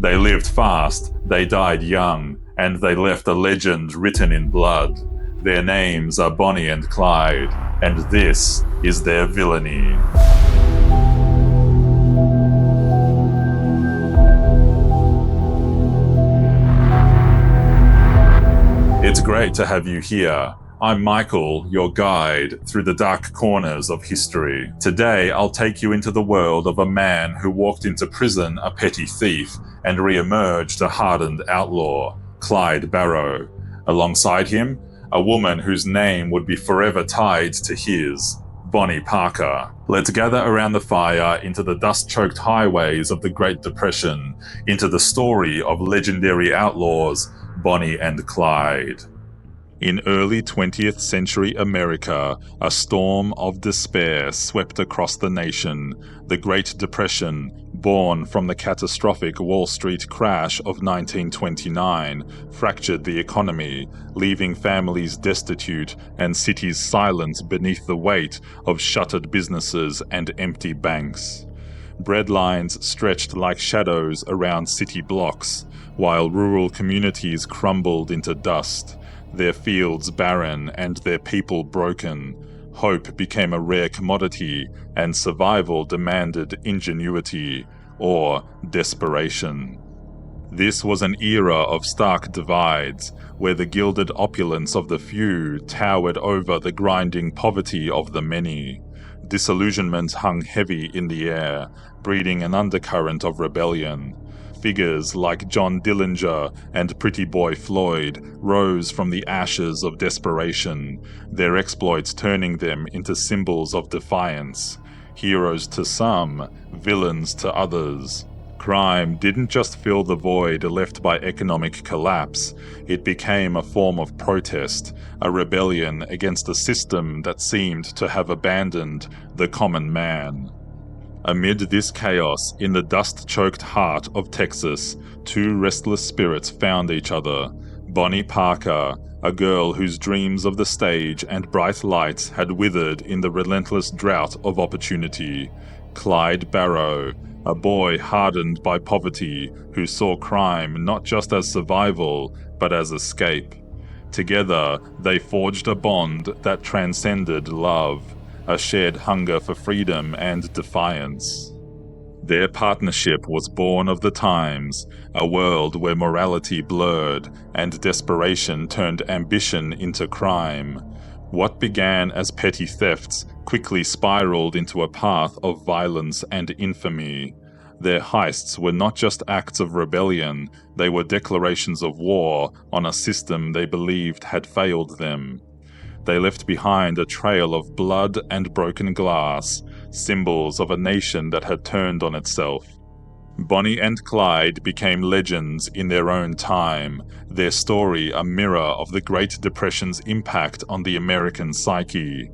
They lived fast, they died young, and they left a legend written in blood. Their names are Bonnie and Clyde, and this is their villainy. It's great to have you here. I'm Michael, your guide through the dark corners of history. Today, I'll take you into the world of a man who walked into prison a petty thief and re-emerged a hardened outlaw, Clyde Barrow. Alongside him, a woman whose name would be forever tied to his, Bonnie Parker. Let's gather around the fire into the dust-choked highways of the Great Depression, into the story of legendary outlaws, Bonnie and Clyde. In early 20th century America, a storm of despair swept across the nation. The Great Depression, born from the catastrophic Wall Street crash of 1929, fractured the economy, leaving families destitute and cities silent beneath the weight of shuttered businesses and empty banks. Bread lines stretched like shadows around city blocks, while rural communities crumbled into dust. Their fields barren and their people broken. Hope became a rare commodity, and survival demanded ingenuity, or desperation. This was an era of stark divides, where the gilded opulence of the few towered over the grinding poverty of the many. Disillusionment hung heavy in the air, breeding an undercurrent of rebellion. Figures like John Dillinger and Pretty Boy Floyd rose from the ashes of desperation, their exploits turning them into symbols of defiance. Heroes to some, villains to others. Crime didn't just fill the void left by economic collapse, it became a form of protest, a rebellion against a system that seemed to have abandoned the common man. Amid this chaos, in the dust-choked heart of Texas, two restless spirits found each other. Bonnie Parker, a girl whose dreams of the stage and bright lights had withered in the relentless drought of opportunity. Clyde Barrow, a boy hardened by poverty who saw crime not just as survival, but as escape. Together, they forged a bond that transcended love. A shared hunger for freedom and defiance. Their partnership was born of the times, a world where morality blurred and desperation turned ambition into crime. What began as petty thefts quickly spiraled into a path of violence and infamy. Their heists were not just acts of rebellion, they were declarations of war on a system they believed had failed them. They left behind a trail of blood and broken glass, symbols of a nation that had turned on itself. Bonnie and Clyde became legends in their own time, their story a mirror of the Great Depression's impact on the American psyche.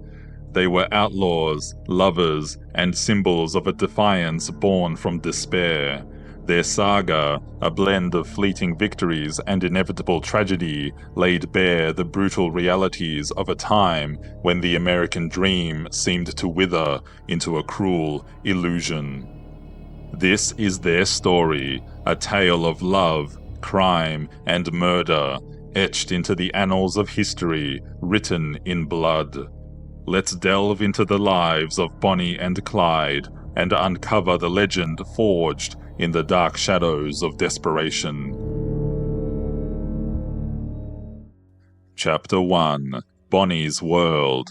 They were outlaws, lovers, and symbols of a defiance born from despair. Their saga, a blend of fleeting victories and inevitable tragedy, laid bare the brutal realities of a time when the American dream seemed to wither into a cruel illusion. This is their story, a tale of love, crime, and murder, etched into the annals of history, written in blood. Let's delve into the lives of Bonnie and Clyde and uncover the legend forged in the dark shadows of desperation. Chapter 1. Bonnie's World.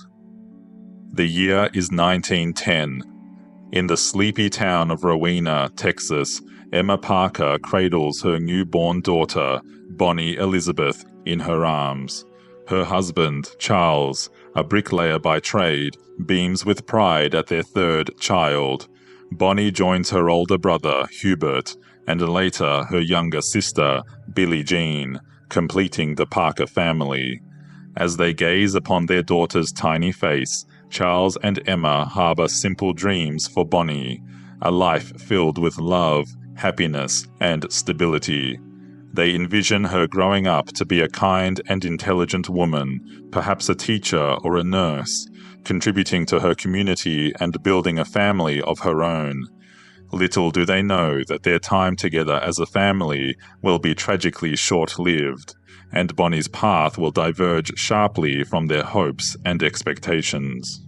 The year is 1910. In the sleepy town of Rowena, Texas, Emma Parker cradles her newborn daughter, Bonnie Elizabeth, in her arms. Her husband, Charles, a bricklayer by trade, beams with pride at their third child. Bonnie joins her older brother, Hubert, and later her younger sister, Billie Jean, completing the Parker family. As they gaze upon their daughter's tiny face, Charles and Emma harbor simple dreams for Bonnie, a life filled with love, happiness, and stability. They envision her growing up to be a kind and intelligent woman, perhaps a teacher or a nurse, contributing to her community and building a family of her own. Little do they know that their time together as a family will be tragically short-lived, and Bonnie's path will diverge sharply from their hopes and expectations.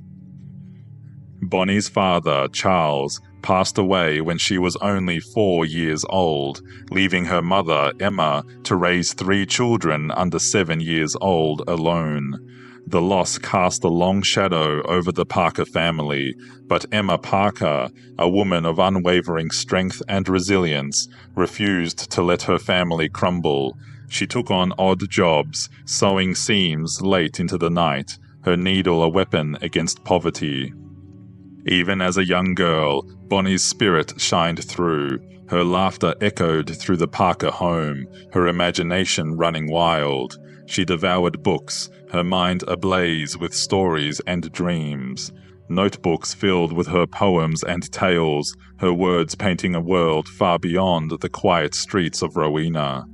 Bonnie's father, Charles, passed away when she was only 4 years old, leaving her mother, Emma, to raise 3 children under 7 years old alone. The loss cast a long shadow over the Parker family, but Emma Parker, a woman of unwavering strength and resilience, refused to let her family crumble. She took on odd jobs, sewing seams late into the night, her needle a weapon against poverty. Even as a young girl, Bonnie's spirit shined through. Her laughter echoed through the Parker home, her imagination running wild. She devoured books, her mind ablaze with stories and dreams. Notebooks filled with her poems and tales, her words painting a world far beyond the quiet streets of Rowena.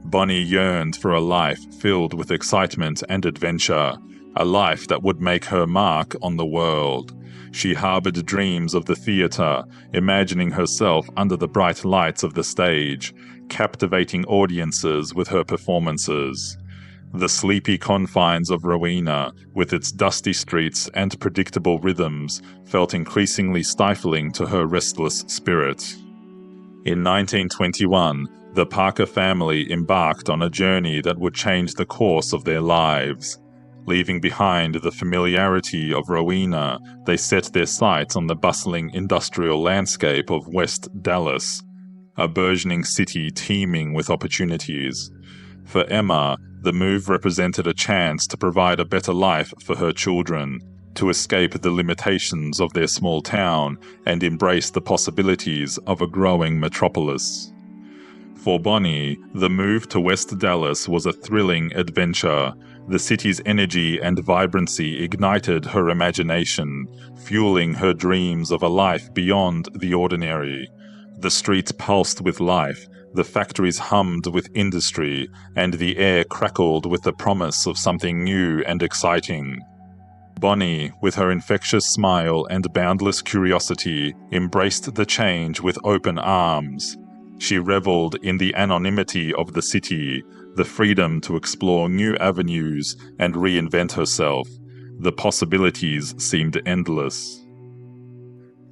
Bonnie yearned for a life filled with excitement and adventure, a life that would make her mark on the world. She harbored dreams of the theater, imagining herself under the bright lights of the stage, captivating audiences with her performances. The sleepy confines of Rowena, with its dusty streets and predictable rhythms, felt increasingly stifling to her restless spirit. In 1921, the Parker family embarked on a journey that would change the course of their lives. Leaving behind the familiarity of Rowena, they set their sights on the bustling industrial landscape of West Dallas, a burgeoning city teeming with opportunities. For Emma, the move represented a chance to provide a better life for her children, to escape the limitations of their small town and embrace the possibilities of a growing metropolis. For Bonnie, the move to West Dallas was a thrilling adventure. The city's energy and vibrancy ignited her imagination, fueling her dreams of a life beyond the ordinary. The streets pulsed with life, the factories hummed with industry, and the air crackled with the promise of something new and exciting. Bonnie, with her infectious smile and boundless curiosity, embraced the change with open arms. She reveled in the anonymity of the city, the freedom to explore new avenues and reinvent herself. The possibilities seemed endless.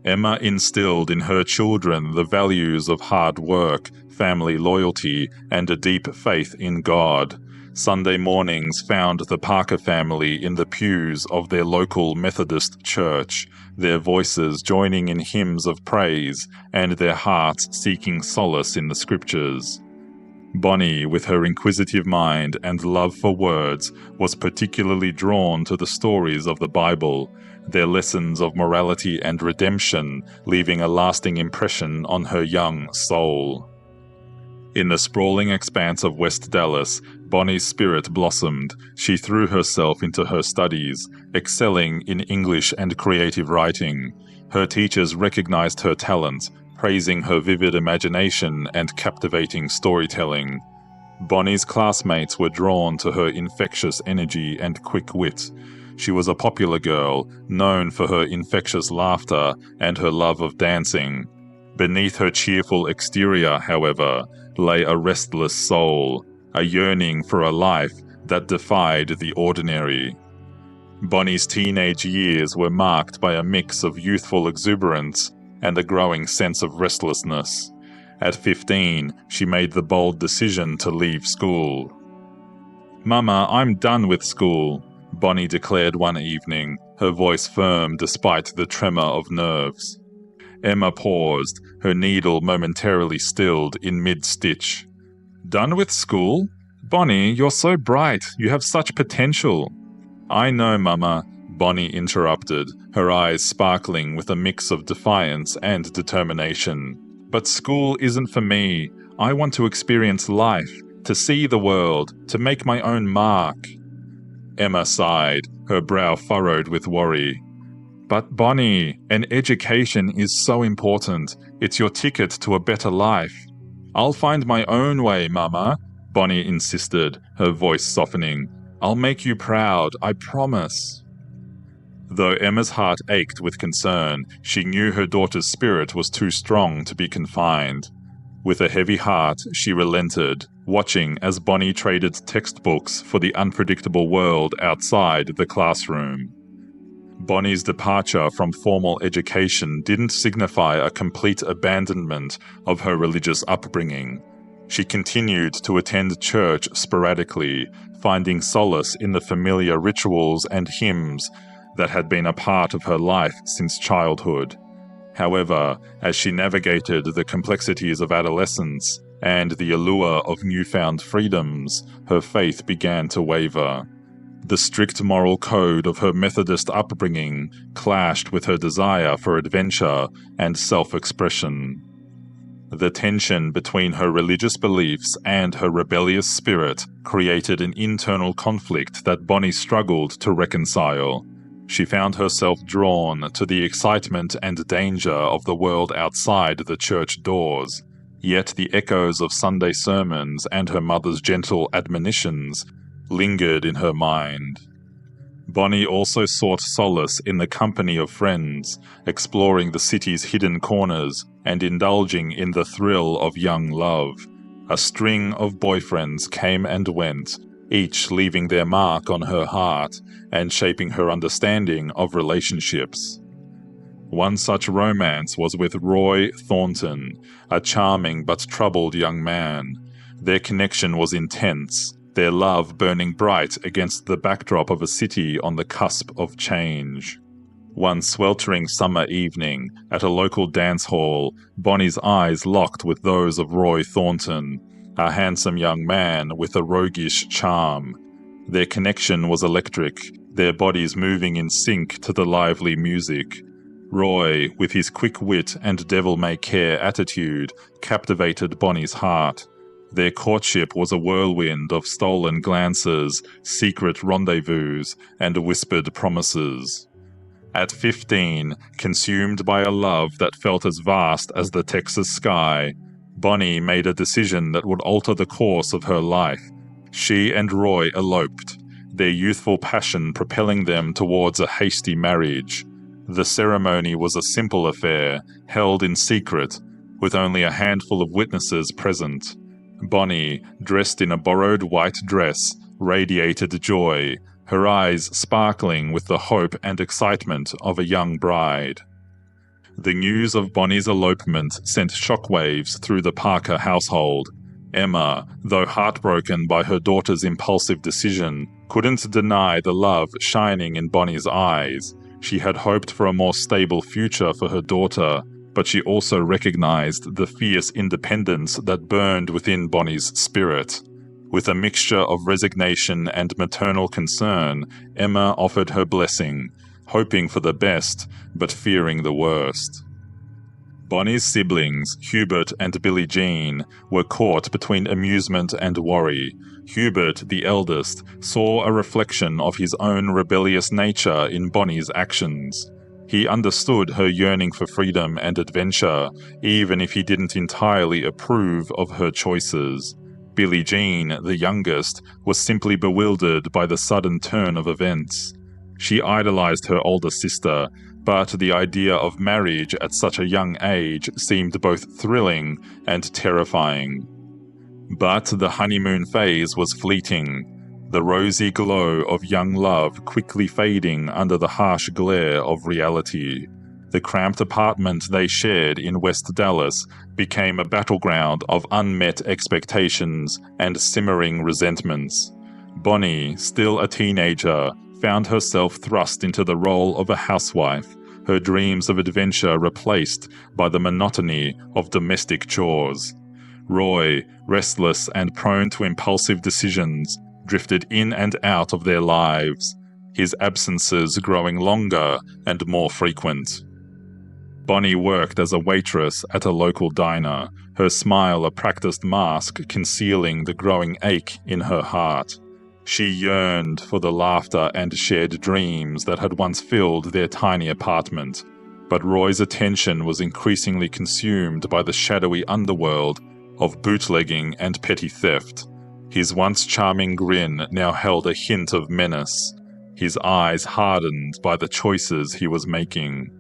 Emma instilled in her children the values of hard work, family loyalty, and a deep faith in God. Sunday mornings found the Parker family in the pews of their local Methodist church, their voices joining in hymns of praise and their hearts seeking solace in the scriptures. Bonnie, with her inquisitive mind and love for words, was particularly drawn to the stories of the Bible, their lessons of morality and redemption leaving a lasting impression on her young soul. In the sprawling expanse of West Dallas, Bonnie's spirit blossomed. She threw herself into her studies, excelling in English and creative writing. Her teachers recognized her talent, praising her vivid imagination and captivating storytelling. Bonnie's classmates were drawn to her infectious energy and quick wit. She was a popular girl, known for her infectious laughter and her love of dancing. Beneath her cheerful exterior, however, lay a restless soul, a yearning for a life that defied the ordinary. Bonnie's teenage years were marked by a mix of youthful exuberance and a growing sense of restlessness. At 15, she made the bold decision to leave school. "Mama, I'm done with school," Bonnie declared one evening, her voice firm despite the tremor of nerves. Emma paused, her needle momentarily stilled in mid-stitch. "Done with school? Bonnie, you're so bright, you have such potential." "I know, Mama," Bonnie interrupted, her eyes sparkling with a mix of defiance and determination. "But school isn't for me. I want to experience life, to see the world, to make my own mark." Emma sighed, her brow furrowed with worry. "But Bonnie, an education is so important. It's your ticket to a better life." "I'll find my own way, Mama," Bonnie insisted, her voice softening. "I'll make you proud, I promise." Though Emma's heart ached with concern, she knew her daughter's spirit was too strong to be confined. With a heavy heart, she relented, watching as Bonnie traded textbooks for the unpredictable world outside the classroom. Bonnie's departure from formal education didn't signify a complete abandonment of her religious upbringing. She continued to attend church sporadically, finding solace in the familiar rituals and hymns that had been a part of her life since childhood. However, as she navigated the complexities of adolescence and the allure of newfound freedoms, her faith began to waver. The strict moral code of her Methodist upbringing clashed with her desire for adventure and self-expression. The tension between her religious beliefs and her rebellious spirit created an internal conflict that Bonnie struggled to reconcile. She found herself drawn to the excitement and danger of the world outside the church doors, yet the echoes of Sunday sermons and her mother's gentle admonitions lingered in her mind. Bonnie also sought solace in the company of friends, exploring the city's hidden corners and indulging in the thrill of young love. A string of boyfriends came and went, each leaving their mark on her heart and shaping her understanding of relationships. One such romance was with Roy Thornton, a charming but troubled young man. Their connection was intense, their love burning bright against the backdrop of a city on the cusp of change. One sweltering summer evening, at a local dance hall, Bonnie's eyes locked with those of Roy Thornton, a handsome young man with a roguish charm. Their connection was electric, their bodies moving in sync to the lively music. Roy, with his quick wit and devil-may-care attitude, captivated Bonnie's heart. Their courtship was a whirlwind of stolen glances, secret rendezvous, and whispered promises. At 15, consumed by a love that felt as vast as the Texas sky, Bonnie made a decision that would alter the course of her life. She and Roy eloped, their youthful passion propelling them towards a hasty marriage. The ceremony was a simple affair, held in secret, with only a handful of witnesses present. Bonnie, dressed in a borrowed white dress, radiated joy, her eyes sparkling with the hope and excitement of a young bride. The news of Bonnie's elopement sent shockwaves through the Parker household. Emma, though heartbroken by her daughter's impulsive decision, couldn't deny the love shining in Bonnie's eyes. She had hoped for a more stable future for her daughter, but she also recognized the fierce independence that burned within Bonnie's spirit. With a mixture of resignation and maternal concern, Emma offered her blessing, hoping for the best, but fearing the worst. Bonnie's siblings, Hubert and Billie Jean, were caught between amusement and worry. Hubert, the eldest, saw a reflection of his own rebellious nature in Bonnie's actions. He understood her yearning for freedom and adventure, even if he didn't entirely approve of her choices. Billie Jean, the youngest, was simply bewildered by the sudden turn of events. She idolized her older sister, but the idea of marriage at such a young age seemed both thrilling and terrifying. But the honeymoon phase was fleeting, the rosy glow of young love quickly fading under the harsh glare of reality. The cramped apartment they shared in West Dallas became a battleground of unmet expectations and simmering resentments. Bonnie, still a teenager, found herself thrust into the role of a housewife, her dreams of adventure replaced by the monotony of domestic chores. Roy, restless and prone to impulsive decisions, drifted in and out of their lives, his absences growing longer and more frequent. Bonnie worked as a waitress at a local diner, her smile a practiced mask concealing the growing ache in her heart. She yearned for the laughter and shared dreams that had once filled their tiny apartment, but Roy's attention was increasingly consumed by the shadowy underworld of bootlegging and petty theft. His once charming grin now held a hint of menace. his eyes hardened by the choices he was making.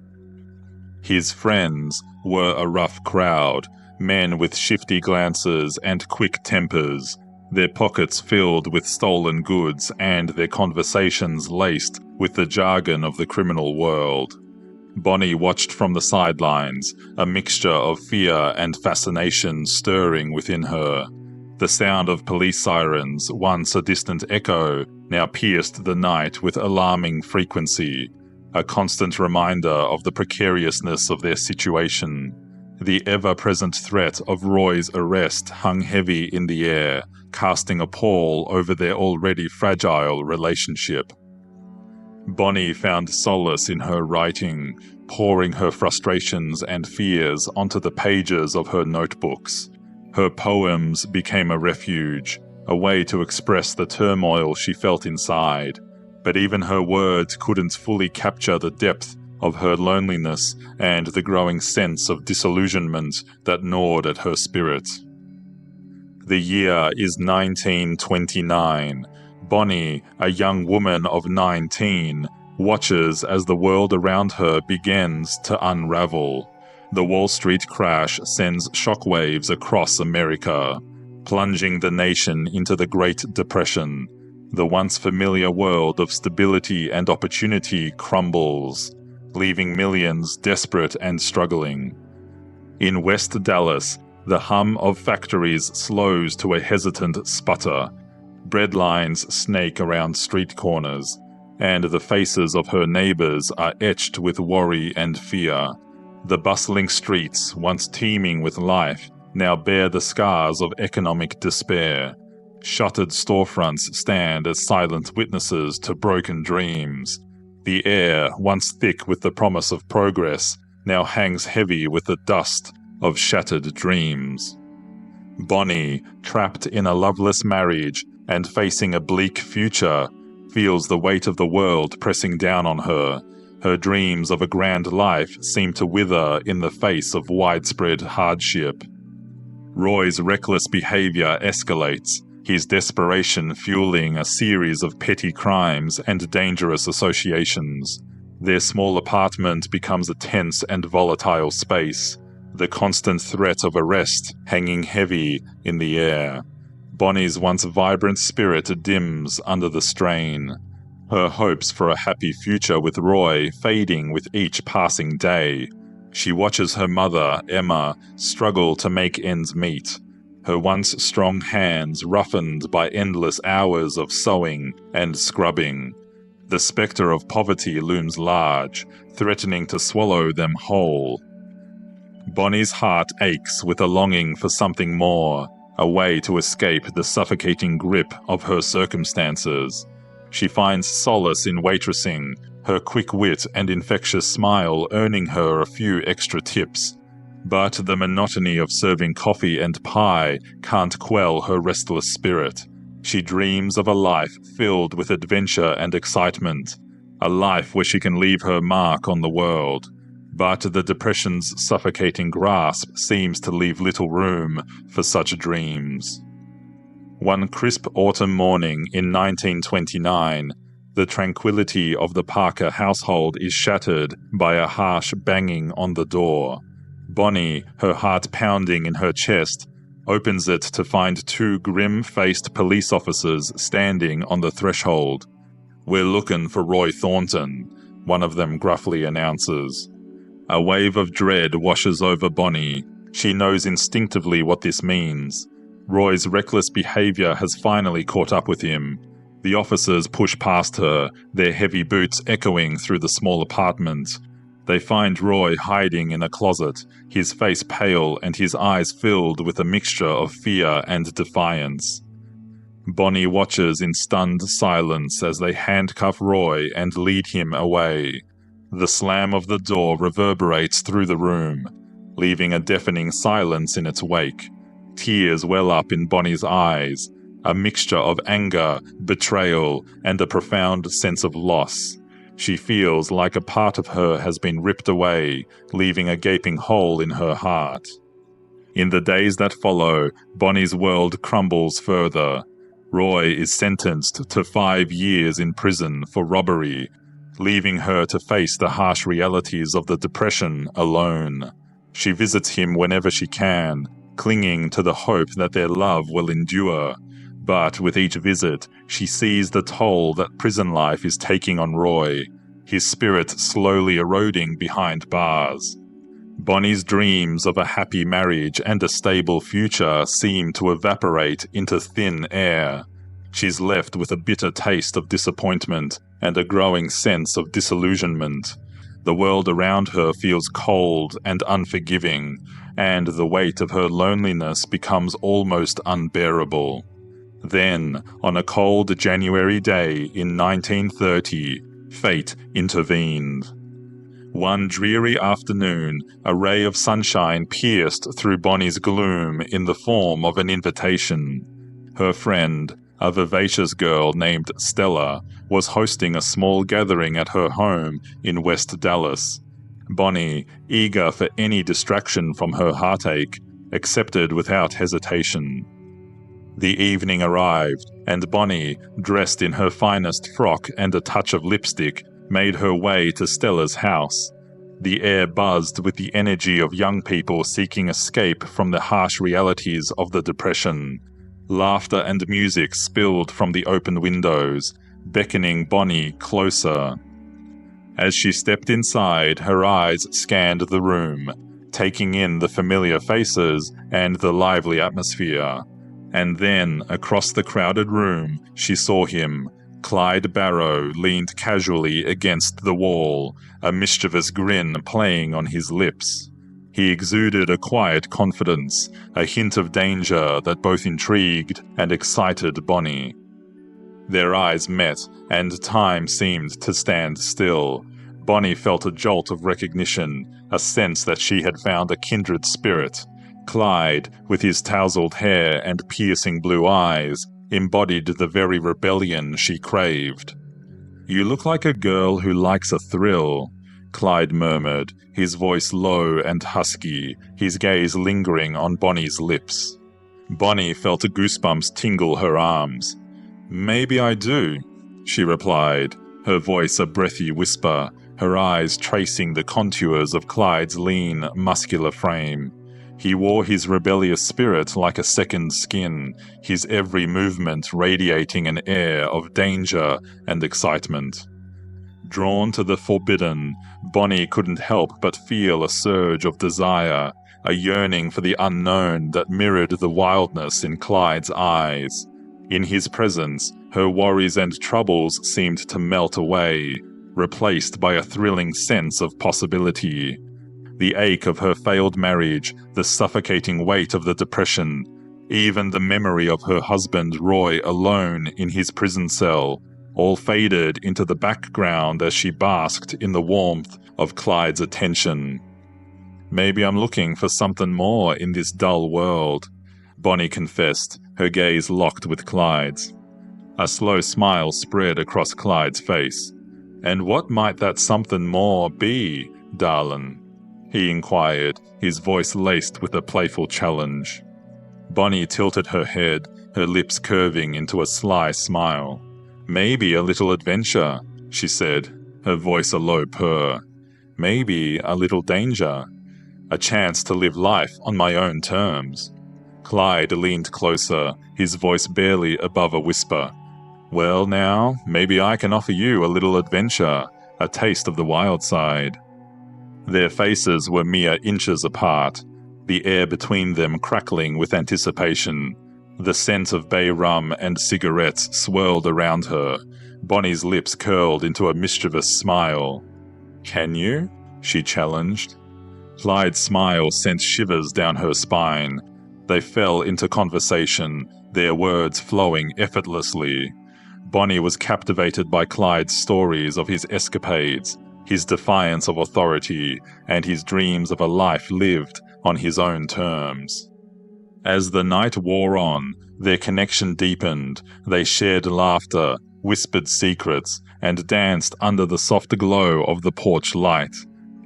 His friends were a rough crowd, men with shifty glances and quick tempers, their pockets filled with stolen goods and their conversations laced with the jargon of the criminal world. Bonnie watched from the sidelines, a mixture of fear and fascination stirring within her. The sound of police sirens, once a distant echo, now pierced the night with alarming frequency, a constant reminder of the precariousness of their situation. The ever-present threat of Roy's arrest hung heavy in the air, casting a pall over their already fragile relationship. Bonnie found solace in her writing, pouring her frustrations and fears onto the pages of her notebooks. Her poems became a refuge, a way to express the turmoil she felt inside. But even her words couldn't fully capture the depth of her loneliness and the growing sense of disillusionment that gnawed at her spirit. The year is 1929. Bonnie, a young woman of 19, watches as the world around her begins to unravel. The Wall Street crash sends shockwaves across America, plunging the nation into the Great Depression. The once familiar world of stability and opportunity crumbles, leaving millions desperate and struggling. In West Dallas, the hum of factories slows to a hesitant sputter. Bread lines snake around street corners, and the faces of her neighbors are etched with worry and fear. The bustling streets, once teeming with life, now bear the scars of economic despair. Shuttered storefronts stand as silent witnesses to broken dreams. The air, once thick with the promise of progress, now hangs heavy with the dust of shattered dreams. Bonnie, trapped in a loveless marriage and facing a bleak future, feels the weight of the world pressing down on her. Her dreams of a grand life seem to wither in the face of widespread hardship. Roy's reckless behavior escalates, his desperation fueling a series of petty crimes and dangerous associations. Their small apartment becomes a tense and volatile space, the constant threat of arrest hanging heavy in the air. Bonnie's once vibrant spirit dims under the strain, her hopes for a happy future with Roy fading with each passing day. She watches her mother, Emma, struggle to make ends meet, her once strong hands roughened by endless hours of sewing and scrubbing. The specter of poverty looms large, threatening to swallow them whole. Bonnie's heart aches with a longing for something more, a way to escape the suffocating grip of her circumstances. She finds solace in waitressing, her quick wit and infectious smile earning her a few extra tips. But the monotony of serving coffee and pie can't quell her restless spirit. She dreams of a life filled with adventure and excitement, a life where she can leave her mark on the world. But the depression's suffocating grasp seems to leave little room for such dreams. One crisp autumn morning in 1929, the tranquility of the Parker household is shattered by a harsh banging on the door. Bonnie, her heart pounding in her chest, opens it to find two grim-faced police officers standing on the threshold. "We're looking for Roy Thornton," one of them gruffly announces. A wave of dread washes over Bonnie. She knows instinctively what this means. Roy's reckless behavior has finally caught up with him. The officers push past her, their heavy boots echoing through the small apartment. They find Roy hiding in a closet, his face pale and his eyes filled with a mixture of fear and defiance. Bonnie watches in stunned silence as they handcuff Roy and lead him away. The slam of the door reverberates through the room, leaving a deafening silence in its wake. Tears well up in Bonnie's eyes, a mixture of anger, betrayal, and a profound sense of loss. She feels like a part of her has been ripped away, leaving a gaping hole in her heart. In the days that follow, Bonnie's world crumbles further. Roy is sentenced to 5 years in prison for robbery, leaving her to face the harsh realities of the Depression alone. She visits him whenever she can, clinging to the hope that their love will endure. But with each visit, she sees the toll that prison life is taking on Roy, his spirit slowly eroding behind bars. Bonnie's dreams of a happy marriage and a stable future seem to evaporate into thin air. She's left with a bitter taste of disappointment and a growing sense of disillusionment. The world around her feels cold and unforgiving, and the weight of her loneliness becomes almost unbearable. Then, on a cold January day in 1930, fate intervened. One dreary afternoon, a ray of sunshine pierced through Bonnie's gloom in the form of an invitation. Her friend, a vivacious girl named Stella, was hosting a small gathering at her home in West Dallas. Bonnie, eager for any distraction from her heartache, accepted without hesitation. The evening arrived, and Bonnie, dressed in her finest frock and a touch of lipstick, made her way to Stella's house. The air buzzed with the energy of young people seeking escape from the harsh realities of the Depression. Laughter and music spilled from the open windows, beckoning Bonnie closer. As she stepped inside, her eyes scanned the room, taking in the familiar faces and the lively atmosphere. And then, across the crowded room, she saw him. Clyde Barrow leaned casually against the wall, a mischievous grin playing on his lips. He exuded a quiet confidence, a hint of danger that both intrigued and excited Bonnie. Their eyes met, and time seemed to stand still. Bonnie felt a jolt of recognition, a sense that she had found a kindred spirit. Clyde, with his tousled hair and piercing blue eyes, embodied the very rebellion she craved. "You look like a girl who likes a thrill," Clyde murmured, his voice low and husky, his gaze lingering on Bonnie's lips. Bonnie felt goosebumps tingle her arms. "Maybe I do," she replied, her voice a breathy whisper, her eyes tracing the contours of Clyde's lean, muscular frame. He wore his rebellious spirit like a second skin, his every movement radiating an air of danger and excitement. Drawn to the forbidden, Bonnie couldn't help but feel a surge of desire, a yearning for the unknown that mirrored the wildness in Clyde's eyes. In his presence, her worries and troubles seemed to melt away, replaced by a thrilling sense of possibility. The ache of her failed marriage, the suffocating weight of the Depression, even the memory of her husband Roy alone in his prison cell, all faded into the background as she basked in the warmth of Clyde's attention. "Maybe I'm looking for something more in this dull world," Bonnie confessed, her gaze locked with Clyde's. A slow smile spread across Clyde's face. "And what might that something more be, darlin'?" he inquired, his voice laced with a playful challenge. Bonnie tilted her head, her lips curving into a sly smile. "Maybe a little adventure," she said, her voice a low purr. "Maybe a little danger. A chance to live life on my own terms." Clyde leaned closer, his voice barely above a whisper. "Well now, maybe I can offer you a little adventure, a taste of the wild side." Their faces were mere inches apart, the air between them crackling with anticipation. The scent of bay rum and cigarettes swirled around her. Bonnie's lips curled into a mischievous smile. "Can you?" she challenged. Clyde's smile sent shivers down her spine. They fell into conversation, their words flowing effortlessly. Bonnie was captivated by Clyde's stories of his escapades, his defiance of authority, and his dreams of a life lived on his own terms. As the night wore on, their connection deepened. They shared laughter, whispered secrets, and danced under the soft glow of the porch light.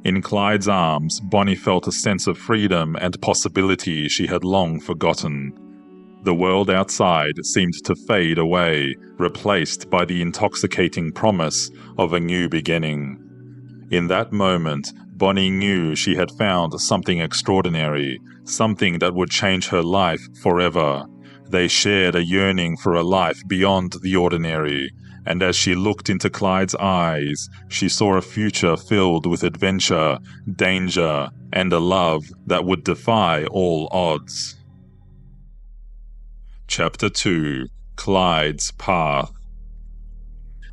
In Clyde's arms, Bonnie felt a sense of freedom and possibility she had long forgotten. The world outside seemed to fade away, replaced by the intoxicating promise of a new beginning. In that moment, Bonnie knew she had found something extraordinary, something that would change her life forever. They shared a yearning for a life beyond the ordinary, and as she looked into Clyde's eyes, she saw a future filled with adventure, danger, and a love that would defy all odds. Chapter 2: Clyde's Path.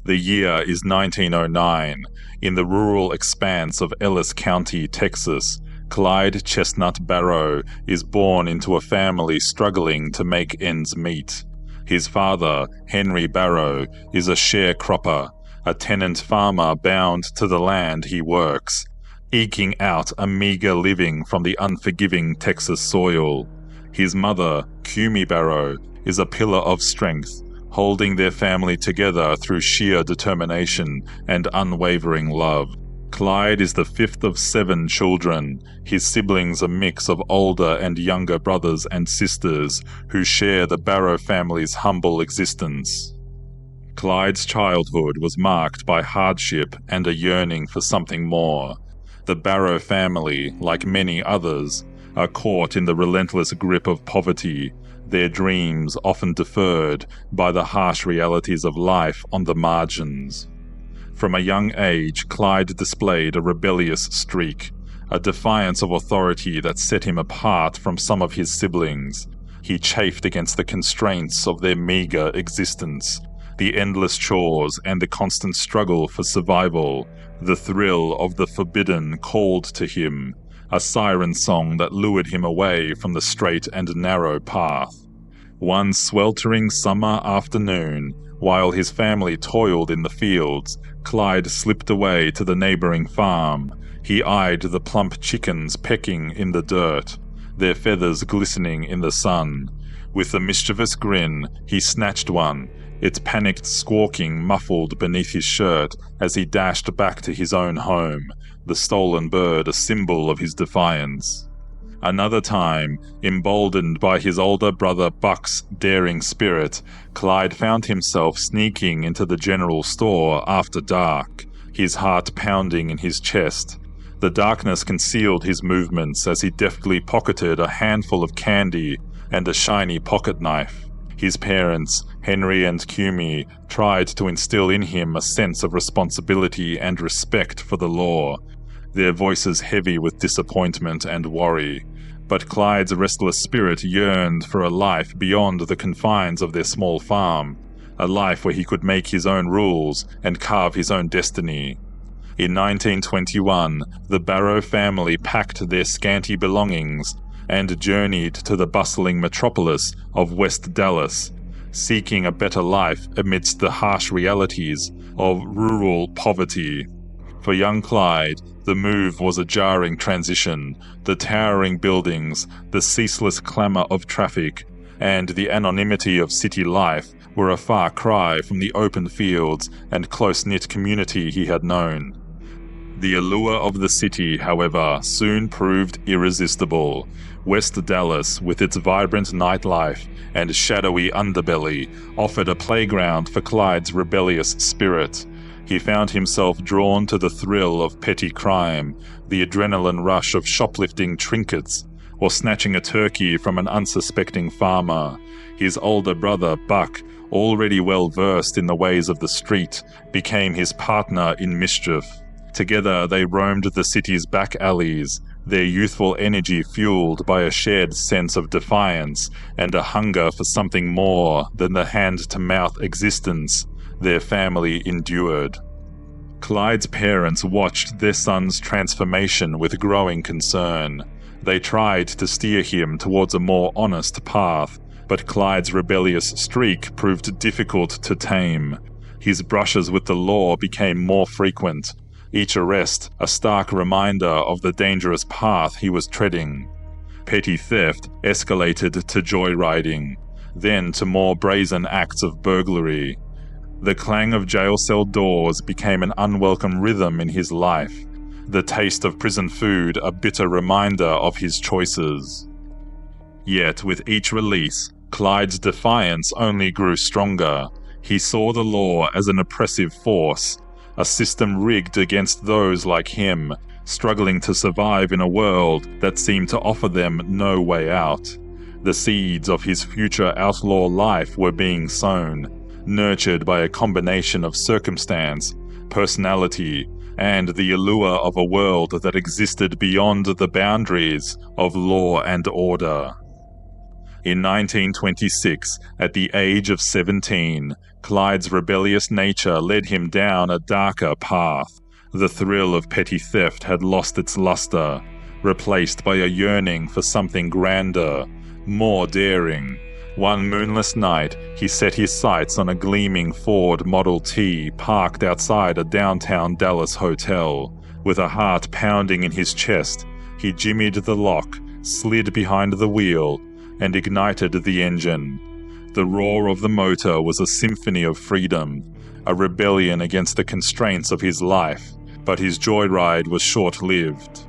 The year is 1909. In the rural expanse of Ellis County, Texas, Clyde Chestnut Barrow is born into a family struggling to make ends meet. His father, Henry Barrow, is a sharecropper, a tenant farmer bound to the land he works, eking out a meager living from the unforgiving Texas soil. His mother, Cumi Barrow, is a pillar of strength, holding their family together through sheer determination and unwavering love. Clyde is the fifth of 7 children, his siblings a mix of older and younger brothers and sisters who share the Barrow family's humble existence. Clyde's childhood was marked by hardship and a yearning for something more. The Barrow family, like many others, are caught in the relentless grip of poverty, their dreams often deferred by the harsh realities of life on the margins. From a young age, Clyde displayed a rebellious streak, a defiance of authority that set him apart from some of his siblings. He chafed against the constraints of their meager existence, the endless chores and the constant struggle for survival. The thrill of the forbidden called to him, a siren song that lured him away from the straight and narrow path. One sweltering summer afternoon, while his family toiled in the fields, Clyde slipped away to the neighboring farm. He eyed the plump chickens pecking in the dirt, their feathers glistening in the sun. With a mischievous grin, he snatched one, its panicked squawking muffled beneath his shirt as he dashed back to his own home, the stolen bird a symbol of his defiance. Another time, emboldened by his older brother Buck's daring spirit, Clyde found himself sneaking into the general store after dark, his heart pounding in his chest. The darkness concealed his movements as he deftly pocketed a handful of candy and a shiny pocket knife. His parents, Henry and Cumi, tried to instill in him a sense of responsibility and respect for the law, their voices heavy with disappointment and worry. But Clyde's restless spirit yearned for a life beyond the confines of their small farm, a life where he could make his own rules and carve his own destiny. In 1921, the Barrow family packed their scanty belongings and journeyed to the bustling metropolis of West Dallas, seeking a better life amidst the harsh realities of rural poverty. For young Clyde, the move was a jarring transition. The towering buildings, the ceaseless clamor of traffic, and the anonymity of city life were a far cry from the open fields and close-knit community he had known. The allure of the city, however, soon proved irresistible. West Dallas, with its vibrant nightlife and shadowy underbelly, offered a playground for Clyde's rebellious spirit. He found himself drawn to the thrill of petty crime, the adrenaline rush of shoplifting trinkets, or snatching a turkey from an unsuspecting farmer. His older brother, Buck, already well versed in the ways of the street, became his partner in mischief. Together they roamed the city's back alleys, their youthful energy fueled by a shared sense of defiance and a hunger for something more than the hand-to-mouth existence their family endured. Clyde's parents watched their son's transformation with growing concern. They tried to steer him towards a more honest path, but Clyde's rebellious streak proved difficult to tame. His brushes with the law became more frequent, each arrest a stark reminder of the dangerous path he was treading. Petty theft escalated to joyriding, then to more brazen acts of burglary. The clang of jail cell doors became an unwelcome rhythm in his life, the taste of prison food a bitter reminder of his choices. Yet with each release, Clyde's defiance only grew stronger. He saw the law as an oppressive force, a system rigged against those like him, struggling to survive in a world that seemed to offer them no way out. The seeds of his future outlaw life were being sown, nurtured by a combination of circumstance, personality, and the allure of a world that existed beyond the boundaries of law and order. In 1926, at the age of 17, Clyde's rebellious nature led him down a darker path. The thrill of petty theft had lost its luster, replaced by a yearning for something grander, more daring. One moonless night, he set his sights on a gleaming Ford Model T parked outside a downtown Dallas hotel. With a heart pounding in his chest, he jimmied the lock, slid behind the wheel, and ignited the engine. The roar of the motor was a symphony of freedom, a rebellion against the constraints of his life, but his joyride was short-lived.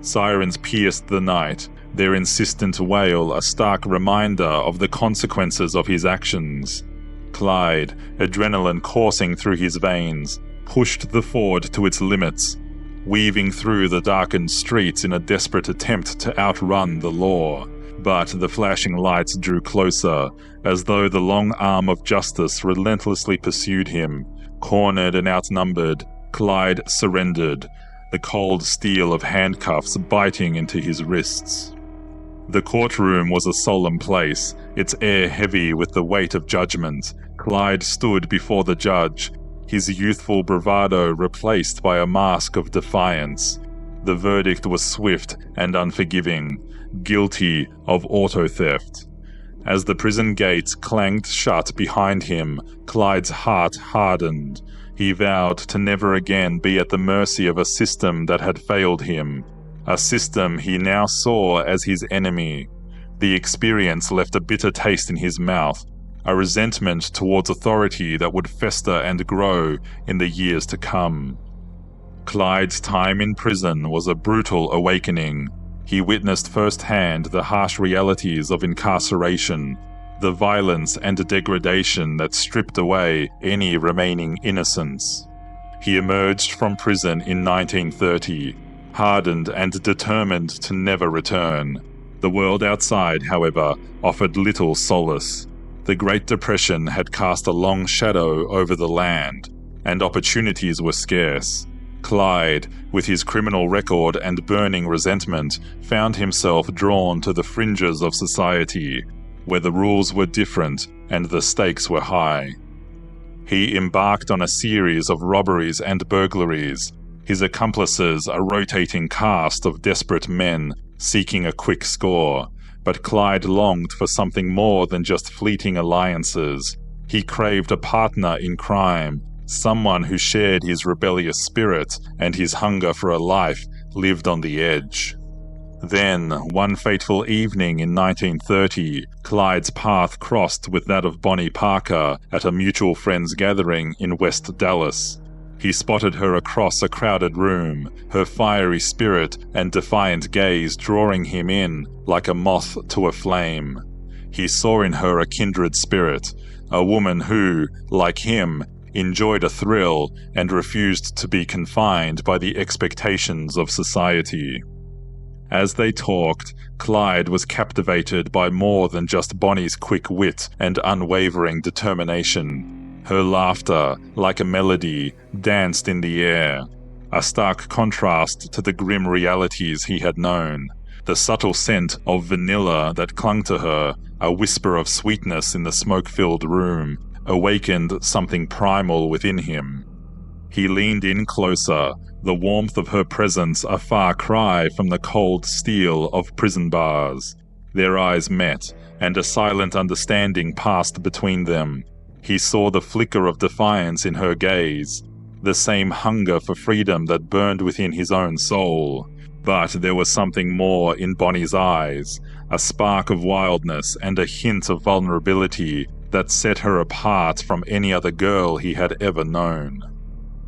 Sirens pierced the night, their insistent wail a stark reminder of the consequences of his actions. Clyde, adrenaline coursing through his veins, pushed the Ford to its limits, weaving through the darkened streets in a desperate attempt to outrun the law. But the flashing lights drew closer, as though the long arm of justice relentlessly pursued him. Cornered and outnumbered, Clyde surrendered, the cold steel of handcuffs biting into his wrists. The courtroom was a solemn place, its air heavy with the weight of judgment. Clyde stood before the judge, his youthful bravado replaced by a mask of defiance. The verdict was swift and unforgiving, guilty of auto theft. As the prison gates clanged shut behind him, Clyde's heart hardened. He vowed to never again be at the mercy of a system that had failed him, a system he now saw as his enemy. The experience left a bitter taste in his mouth, a resentment towards authority that would fester and grow in the years to come. Clyde's time in prison was a brutal awakening. He witnessed firsthand the harsh realities of incarceration, the violence and degradation that stripped away any remaining innocence. He emerged from prison in 1930, hardened and determined to never return. The world outside, however, offered little solace. The Great Depression had cast a long shadow over the land, and opportunities were scarce. Clyde, with his criminal record and burning resentment, found himself drawn to the fringes of society, where the rules were different and the stakes were high. He embarked on a series of robberies and burglaries, his accomplices a rotating cast of desperate men seeking a quick score. But Clyde longed for something more than just fleeting alliances. He craved a partner in crime, someone who shared his rebellious spirit and his hunger for a life lived on the edge. Then, one fateful evening in 1930, Clyde's path crossed with that of Bonnie Parker at a mutual friend's gathering in West Dallas. He spotted her across a crowded room, her fiery spirit and defiant gaze drawing him in like a moth to a flame. He saw in her a kindred spirit, a woman who, like him, enjoyed a thrill and refused to be confined by the expectations of society. As they talked, Clyde was captivated by more than just Bonnie's quick wit and unwavering determination. Her laughter, like a melody, danced in the air, a stark contrast to the grim realities he had known. The subtle scent of vanilla that clung to her, a whisper of sweetness in the smoke-filled room, awakened something primal within him. He leaned in closer, the warmth of her presence a far cry from the cold steel of prison bars. Their eyes met, and a silent understanding passed between them. He saw the flicker of defiance in her gaze, the same hunger for freedom that burned within his own soul. But there was something more in Bonnie's eyes, a spark of wildness and a hint of vulnerability that set her apart from any other girl he had ever known.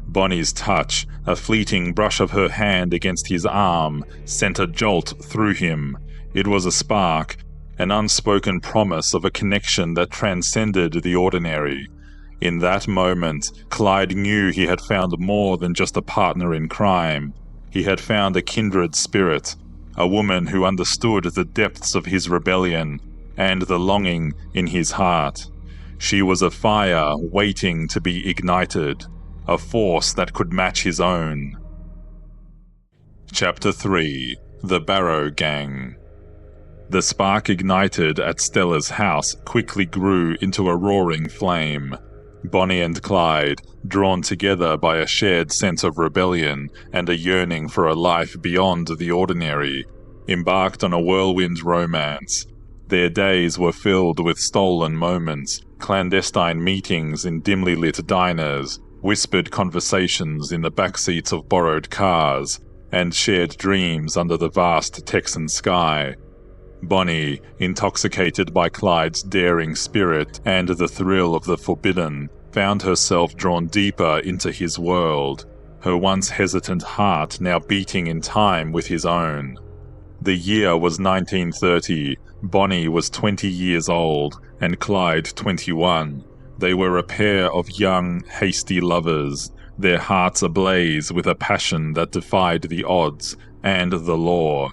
Bonnie's touch, a fleeting brush of her hand against his arm, sent a jolt through him. It was a spark, an unspoken promise of a connection that transcended the ordinary. In that moment, Clyde knew he had found more than just a partner in crime. He had found a kindred spirit, a woman who understood the depths of his rebellion and the longing in his heart. She was a fire waiting to be ignited, a force that could match his own. Chapter 3: The Barrow Gang. The spark ignited at Stella's house quickly grew into a roaring flame. Bonnie and Clyde, drawn together by a shared sense of rebellion and a yearning for a life beyond the ordinary, embarked on a whirlwind romance. Their days were filled with stolen moments, clandestine meetings in dimly lit diners, whispered conversations in the backseats of borrowed cars, and shared dreams under the vast Texan sky. Bonnie, intoxicated by Clyde's daring spirit and the thrill of the forbidden, found herself drawn deeper into his world, her once hesitant heart now beating in time with his own. The year was 1930. Bonnie was 20 years old, and Clyde 21. They were a pair of young, hasty lovers, their hearts ablaze with a passion that defied the odds and the law.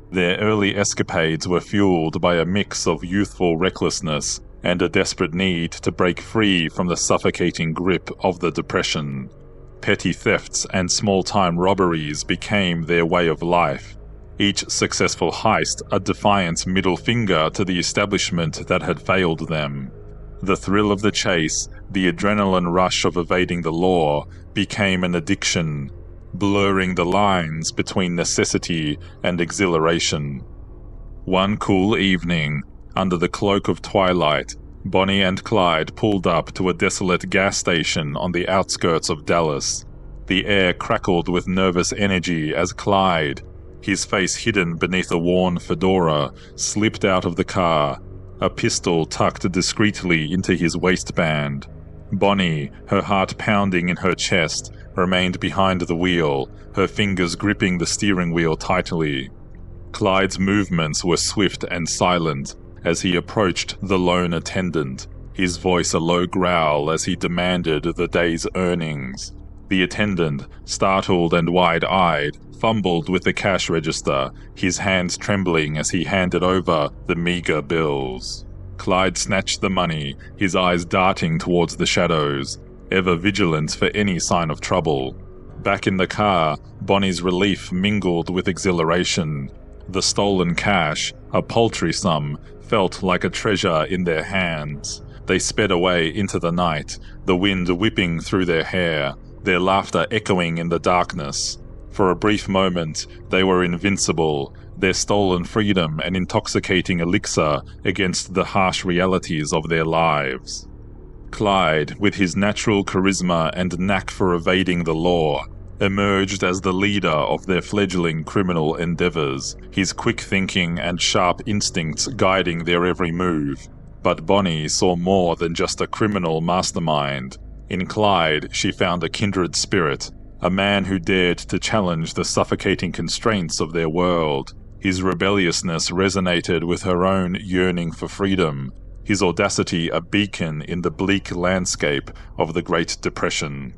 Their early escapades were fueled by a mix of youthful recklessness and a desperate need to break free from the suffocating grip of the Depression. Petty thefts and small-time robberies became their way of life, each successful heist a defiant middle finger to the establishment that had failed them. The thrill of the chase, the adrenaline rush of evading the law, became an addiction, blurring the lines between necessity and exhilaration. One cool evening, under the cloak of twilight, Bonnie and Clyde pulled up to a desolate gas station on the outskirts of Dallas. The air crackled with nervous energy as Clyde, his face hidden beneath a worn fedora, slipped out of the car, a pistol tucked discreetly into his waistband. Bonnie, her heart pounding in her chest, remained behind the wheel, her fingers gripping the steering wheel tightly. Clyde's movements were swift and silent as he approached the lone attendant, his voice a low growl as he demanded the day's earnings. The attendant, startled and wide-eyed, fumbled with the cash register, his hands trembling as he handed over the meager bills. Clyde snatched the money, his eyes darting towards the shadows, ever vigilant for any sign of trouble. Back in the car, Bonnie's relief mingled with exhilaration. The stolen cash, a paltry sum, felt like a treasure in their hands. They sped away into the night, the wind whipping through their hair, their laughter echoing in the darkness. For a brief moment, they were invincible, their stolen freedom an intoxicating elixir against the harsh realities of their lives. Clyde, with his natural charisma and knack for evading the law, emerged as the leader of their fledgling criminal endeavors, his quick thinking and sharp instincts guiding their every move. But Bonnie saw more than just a criminal mastermind. In Clyde, she found a kindred spirit, a man who dared to challenge the suffocating constraints of their world. His rebelliousness resonated with her own yearning for freedom, his audacity a beacon in the bleak landscape of the Great Depression.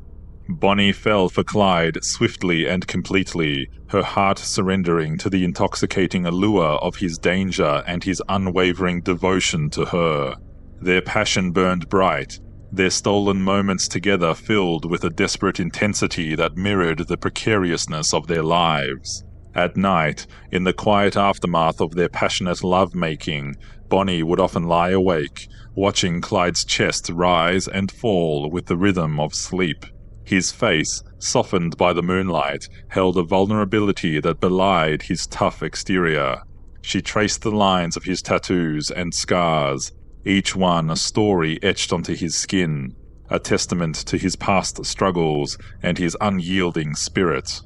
Bonnie fell for Clyde swiftly and completely, her heart surrendering to the intoxicating allure of his danger and his unwavering devotion to her. Their passion burned bright, their stolen moments together filled with a desperate intensity that mirrored the precariousness of their lives. At night, in the quiet aftermath of their passionate love-making, Bonnie would often lie awake, watching Clyde's chest rise and fall with the rhythm of sleep. His face, softened by the moonlight, held a vulnerability that belied his tough exterior. She traced the lines of his tattoos and scars, each one a story etched onto his skin, a testament to his past struggles and his unyielding spirit.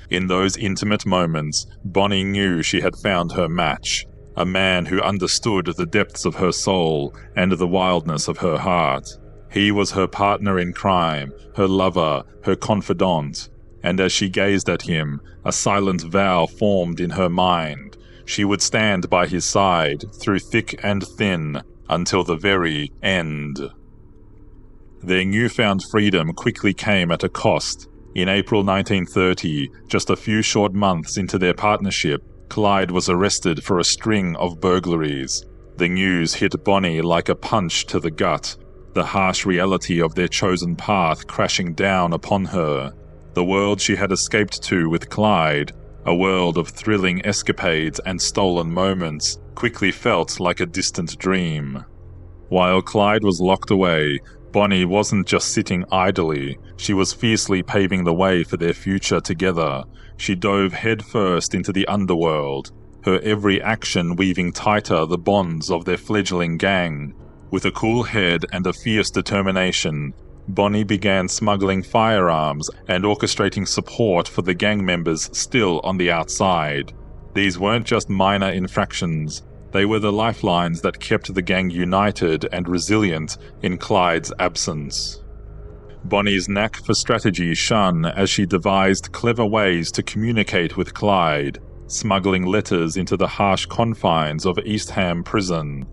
In those intimate moments, Bonnie knew she had found her match, a man who understood the depths of her soul and the wildness of her heart. He was her partner in crime, her lover, her confidant, and as she gazed at him, a silent vow formed in her mind. She would stand by his side through thick and thin until the very end. Their newfound freedom quickly came at a cost. In April 1930, just a few short months into their partnership, Clyde was arrested for a string of burglaries. The news hit Bonnie like a punch to the gut, the harsh reality of their chosen path crashing down upon her. The world she had escaped to with Clyde, a world of thrilling escapades and stolen moments, quickly felt like a distant dream. While Clyde was locked away, Bonnie wasn't just sitting idly, she was fiercely paving the way for their future together. She dove headfirst into the underworld, her every action weaving tighter the bonds of their fledgling gang. With a cool head and a fierce determination, Bonnie began smuggling firearms and orchestrating support for the gang members still on the outside. These weren't just minor infractions. They were the lifelines that kept the gang united and resilient in Clyde's absence. Bonnie's knack for strategy shone as she devised clever ways to communicate with Clyde, smuggling letters into the harsh confines of East Ham prison.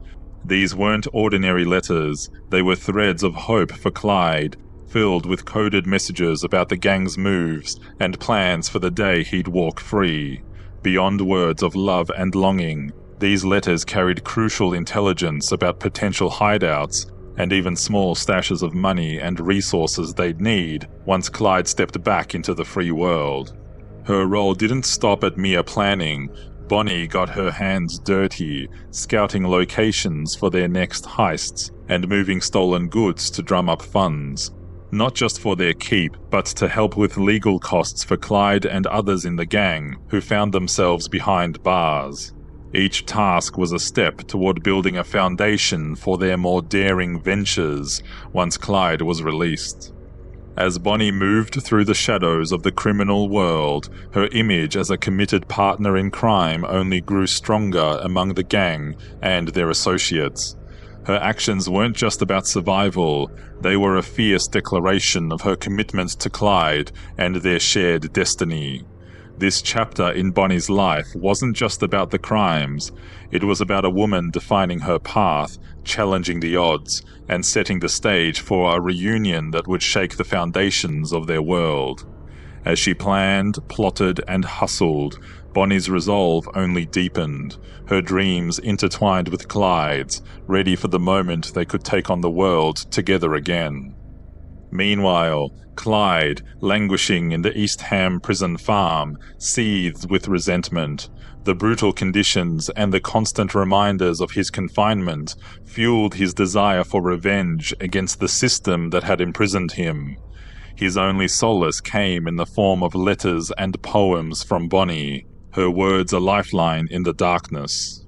These weren't ordinary letters, they were threads of hope for Clyde, filled with coded messages about the gang's moves and plans for the day he'd walk free. Beyond words of love and longing, these letters carried crucial intelligence about potential hideouts and even small stashes of money and resources they'd need once Clyde stepped back into the free world. Her role didn't stop at mere planning. Bonnie got her hands dirty, scouting locations for their next heists and moving stolen goods to drum up funds. Not just for their keep, but to help with legal costs for Clyde and others in the gang who found themselves behind bars. Each task was a step toward building a foundation for their more daring ventures once Clyde was released. As Bonnie moved through the shadows of the criminal world, her image as a committed partner in crime only grew stronger among the gang and their associates. Her actions weren't just about survival, they were a fierce declaration of her commitment to Clyde and their shared destiny. This chapter in Bonnie's life wasn't just about the crimes, it was about a woman defining her path, challenging the odds, and setting the stage for a reunion that would shake the foundations of their world. As she planned, plotted, and hustled, Bonnie's resolve only deepened, her dreams intertwined with Clyde's, ready for the moment they could take on the world together again. Meanwhile, Clyde, languishing in the East Ham prison farm, seethed with resentment. The brutal conditions and the constant reminders of his confinement fueled his desire for revenge against the system that had imprisoned him. His only solace came in the form of letters and poems from Bonnie, her words a lifeline in the darkness.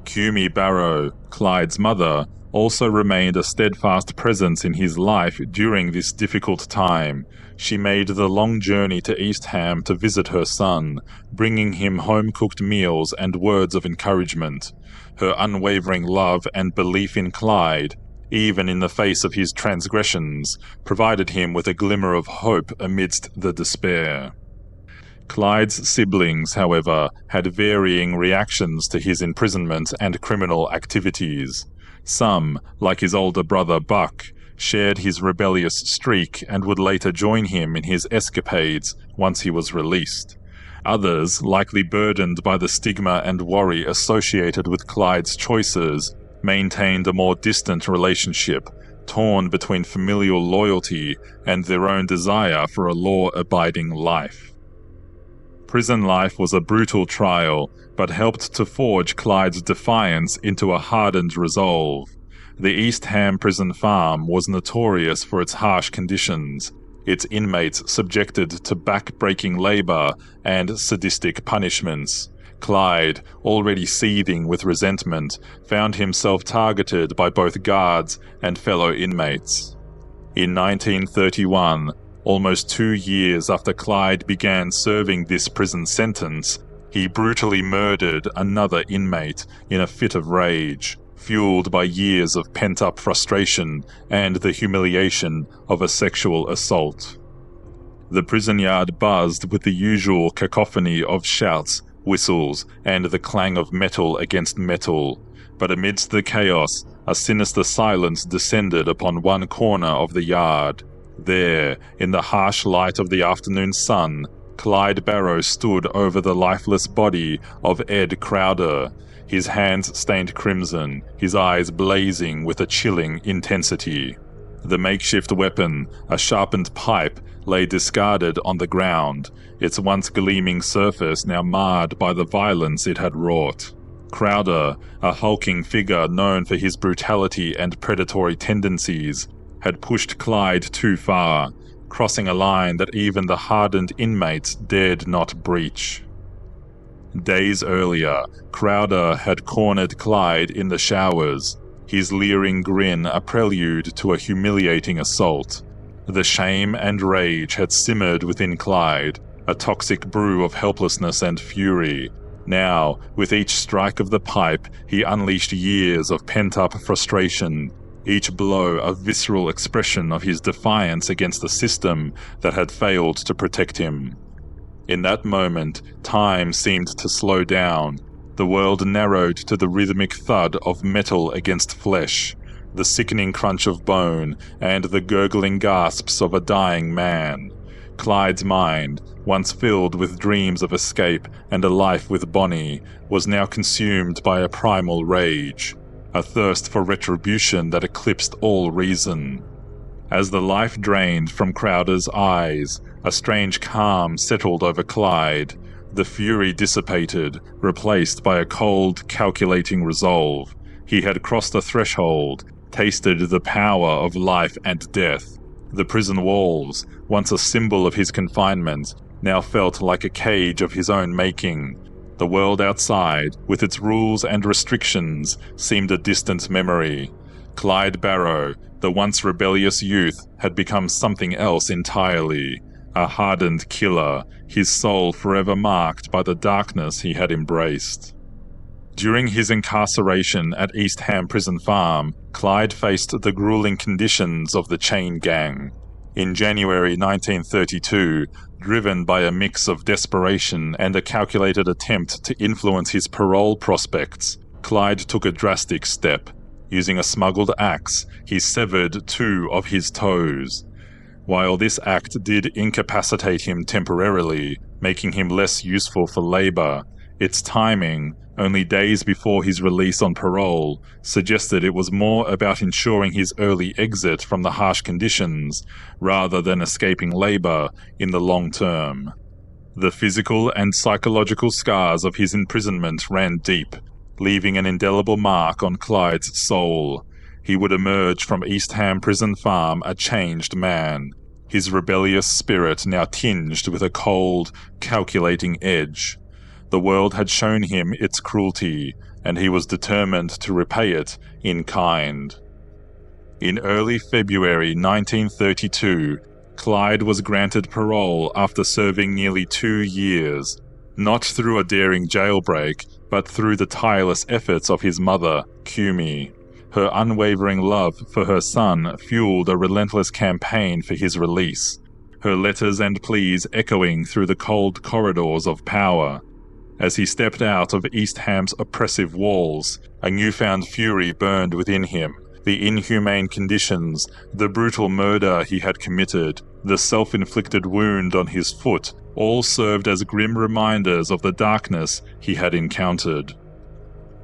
Cumi Barrow, Clyde's mother, also remained a steadfast presence in his life during this difficult time. She made the long journey to East Ham to visit her son, bringing him home-cooked meals and words of encouragement. Her unwavering love and belief in Clyde, even in the face of his transgressions, provided him with a glimmer of hope amidst the despair. Clyde's siblings, however, had varying reactions to his imprisonment and criminal activities. Some, like his older brother Buck, shared his rebellious streak and would later join him in his escapades once he was released. Others, likely burdened by the stigma and worry associated with Clyde's choices, maintained a more distant relationship, torn between familial loyalty and their own desire for a law-abiding life. Prison life was a brutal trial, but helped to forge Clyde's defiance into a hardened resolve. The East Ham prison farm was notorious for its harsh conditions, its inmates subjected to back-breaking labor and sadistic punishments. Clyde, already seething with resentment, found himself targeted by both guards and fellow inmates. In 1931, almost 2 years after Clyde began serving this prison sentence, he brutally murdered another inmate in a fit of rage, fueled by years of pent-up frustration and the humiliation of a sexual assault. The prison yard buzzed with the usual cacophony of shouts, whistles, and the clang of metal against metal. But amidst the chaos, a sinister silence descended upon one corner of the yard. There, in the harsh light of the afternoon sun, Clyde Barrow stood over the lifeless body of Ed Crowder, his hands stained crimson, his eyes blazing with a chilling intensity. The makeshift weapon, a sharpened pipe, lay discarded on the ground, its once gleaming surface now marred by the violence it had wrought. Crowder, a hulking figure known for his brutality and predatory tendencies, had pushed Clyde too far, crossing a line that even the hardened inmates dared not breach. Days earlier, Crowder had cornered Clyde in the showers, his leering grin a prelude to a humiliating assault. The shame and rage had simmered within Clyde, a toxic brew of helplessness and fury. Now, with each strike of the pipe, he unleashed years of pent-up frustration, each blow a visceral expression of his defiance against the system that had failed to protect him. In that moment, time seemed to slow down. The world narrowed to the rhythmic thud of metal against flesh, the sickening crunch of bone, and the gurgling gasps of a dying man. Clyde's mind, once filled with dreams of escape and a life with Bonnie, was now consumed by a primal rage, a thirst for retribution that eclipsed all reason. As the life drained from Crowder's eyes, a strange calm settled over Clyde. The fury dissipated, replaced by a cold, calculating resolve. He had crossed a threshold, tasted the power of life and death. The prison walls, once a symbol of his confinement, now felt like a cage of his own making. The world outside, with its rules and restrictions, seemed a distant memory. Clyde Barrow, the once rebellious youth, had become something else entirely. A hardened killer, his soul forever marked by the darkness he had embraced. During his incarceration at East Ham Prison Farm, Clyde faced the grueling conditions of the chain gang. In January 1932, driven by a mix of desperation and a calculated attempt to influence his parole prospects, Clyde took a drastic step. Using a smuggled axe, he severed 2 of his toes. While this act did incapacitate him temporarily, making him less useful for labor, its timing, only days before his release on parole, suggested it was more about ensuring his early exit from the harsh conditions rather than escaping labor in the long term. The physical and psychological scars of his imprisonment ran deep, leaving an indelible mark on Clyde's soul. He would emerge from East Ham Prison Farm a changed man, his rebellious spirit now tinged with a cold, calculating edge. The world had shown him its cruelty, and he was determined to repay it in kind. In early February 1932, Clyde was granted parole after serving nearly 2 years, not through a daring jailbreak, but through the tireless efforts of his mother, Kumi. Her unwavering love for her son fueled a relentless campaign for his release, her letters and pleas echoing through the cold corridors of power. As he stepped out of East Ham's oppressive walls, a newfound fury burned within him. The inhumane conditions, the brutal murder he had committed, the self-inflicted wound on his foot, all served as grim reminders of the darkness he had encountered.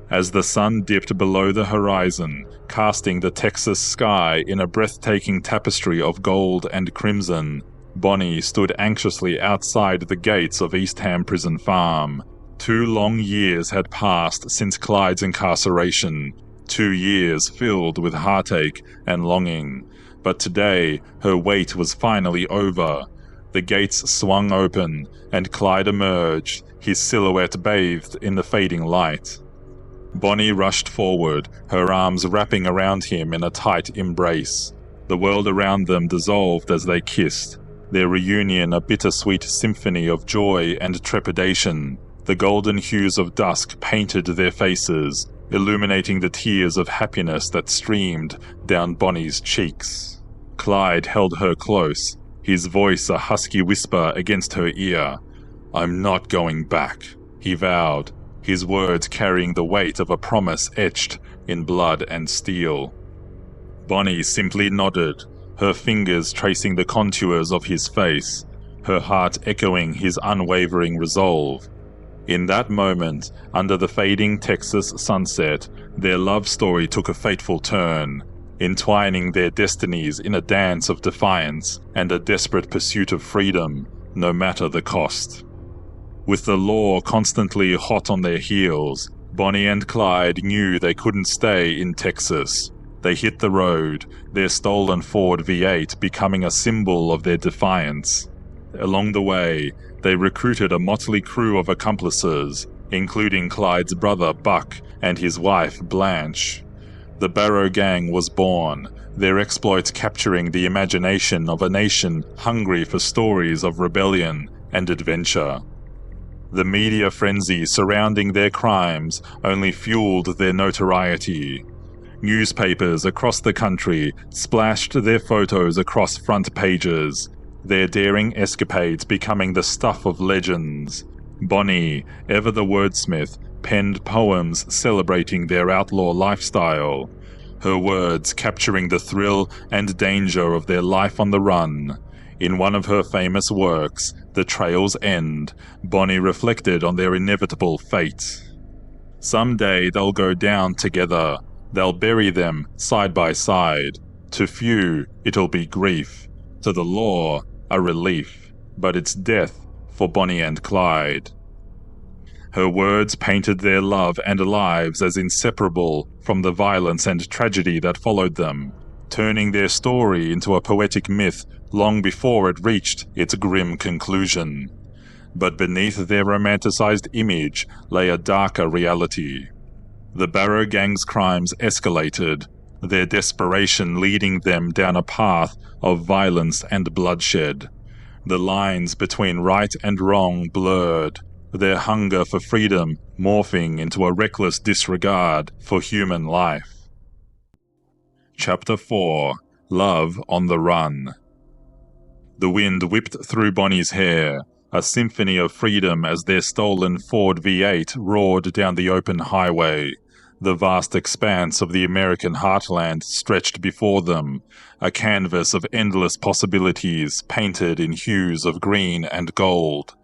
As the sun dipped below the horizon, casting the Texas sky in a breathtaking tapestry of gold and crimson, Bonnie stood anxiously outside the gates of East Ham Prison Farm. 2 long years had passed since Clyde's incarceration, 2 years filled with heartache and longing. But today, her wait was finally over. The gates swung open, and Clyde emerged, his silhouette bathed in the fading light. Bonnie rushed forward, her arms wrapping around him in a tight embrace. The world around them dissolved as they kissed, their reunion a bittersweet symphony of joy and trepidation. The golden hues of dusk painted their faces, illuminating the tears of happiness that streamed down Bonnie's cheeks. Clyde held her close, his voice a husky whisper against her ear. "I'm not going back." he vowed, his words carrying the weight of a promise etched in blood and steel. Bonnie simply nodded, her fingers tracing the contours of his face, her heart echoing his unwavering resolve. In that moment, under the fading Texas sunset, their love story took a fateful turn, entwining their destinies in a dance of defiance and a desperate pursuit of freedom, no matter the cost. With the law constantly hot on their heels, Bonnie and Clyde knew they couldn't stay in Texas. They hit the road, their stolen Ford V8 becoming a symbol of their defiance. Along the way, they recruited a motley crew of accomplices, including Clyde's brother Buck and his wife Blanche. The Barrow gang was born, their exploits capturing the imagination of a nation hungry for stories of rebellion and adventure. The media frenzy surrounding their crimes only fueled their notoriety. Newspapers across the country splashed their photos across front pages, their daring escapades becoming the stuff of legends. Bonnie, ever the wordsmith, penned poems celebrating their outlaw lifestyle, her words capturing the thrill and danger of their life on the run. In one of her famous works, The Trail's End, Bonnie reflected on their inevitable fate. Someday they'll go down together. They'll bury them side by side. To few, it'll be grief. To the law, a relief. But it's death for Bonnie and Clyde. Her words painted their love and lives as inseparable from the violence and tragedy that followed them, turning their story into a poetic myth long before it reached its grim conclusion. But beneath their romanticized image lay a darker reality. The Barrow gang's crimes escalated, their desperation leading them down a path of violence and bloodshed. The lines between right and wrong blurred, their hunger for freedom morphing into a reckless disregard for human life. Chapter 4: Love on the Run. The wind whipped through Bonnie's hair, a symphony of freedom as their stolen Ford V8 roared down the open highway. The vast expanse of the American heartland stretched before them, a canvas of endless possibilities painted in hues of green and gold.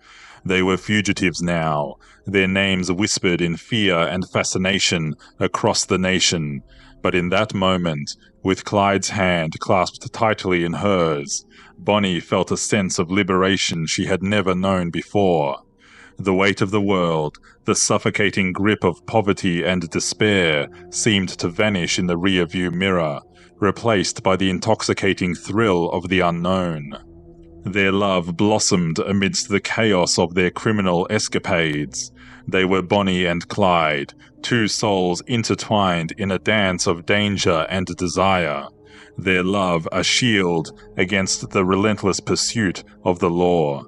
They were fugitives now, their names whispered in fear and fascination across the nation. But in that moment, with Clyde's hand clasped tightly in hers, Bonnie felt a sense of liberation she had never known before. The weight of the world, the suffocating grip of poverty and despair, seemed to vanish in the rearview mirror, replaced by the intoxicating thrill of the unknown. Their love blossomed amidst the chaos of their criminal escapades. They were Bonnie and Clyde, two souls intertwined in a dance of danger and desire. Their love a shield against the relentless pursuit of the law.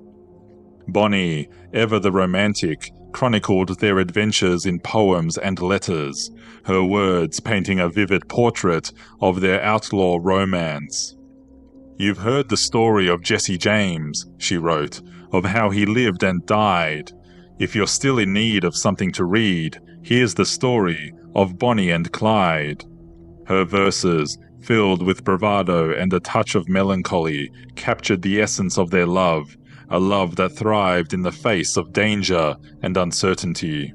Bonnie, ever the romantic, chronicled their adventures in poems and letters, her words painting a vivid portrait of their outlaw romance. "You've heard the story of Jesse James," she wrote, "of how he lived and died. If you're still in need of something to read, here's the story of Bonnie and Clyde." Her verses, filled with bravado and a touch of melancholy, captured the essence of their love, a love that thrived in the face of danger and uncertainty.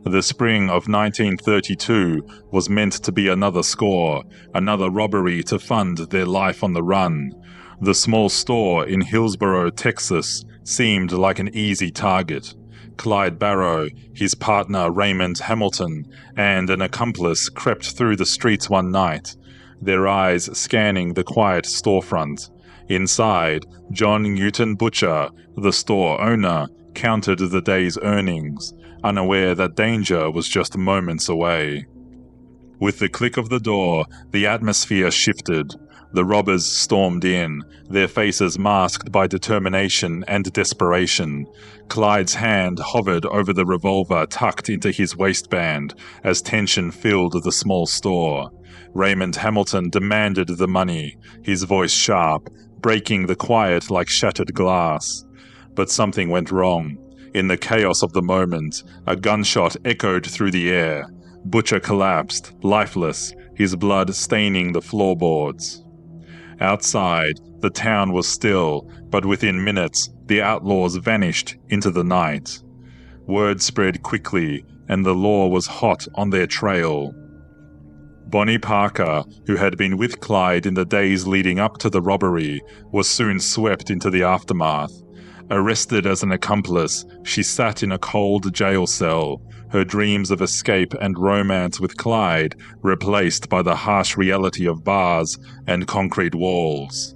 The spring of 1932 was meant to be another score, another robbery to fund their life on the run. The small store in Hillsboro, Texas, seemed like an easy target. Clyde Barrow, his partner Raymond Hamilton, and an accomplice crept through the streets one night, their eyes scanning the quiet storefront. Inside, John Newton Butcher, the store owner, counted the day's earnings, unaware that danger was just moments away. With the click of the door, the atmosphere shifted. The robbers stormed in, their faces masked by determination and desperation. Clyde's hand hovered over the revolver tucked into his waistband as tension filled the small store. Raymond Hamilton demanded the money, his voice sharp, breaking the quiet like shattered glass. But something went wrong. In the chaos of the moment, a gunshot echoed through the air. Butcher collapsed, lifeless, his blood staining the floorboards. Outside, the town was still, but within minutes, the outlaws vanished into the night. Word spread quickly, and the law was hot on their trail. Bonnie Parker, who had been with Clyde in the days leading up to the robbery, was soon swept into the aftermath. Arrested as an accomplice, she sat in a cold jail cell, her dreams of escape and romance with Clyde replaced by the harsh reality of bars and concrete walls.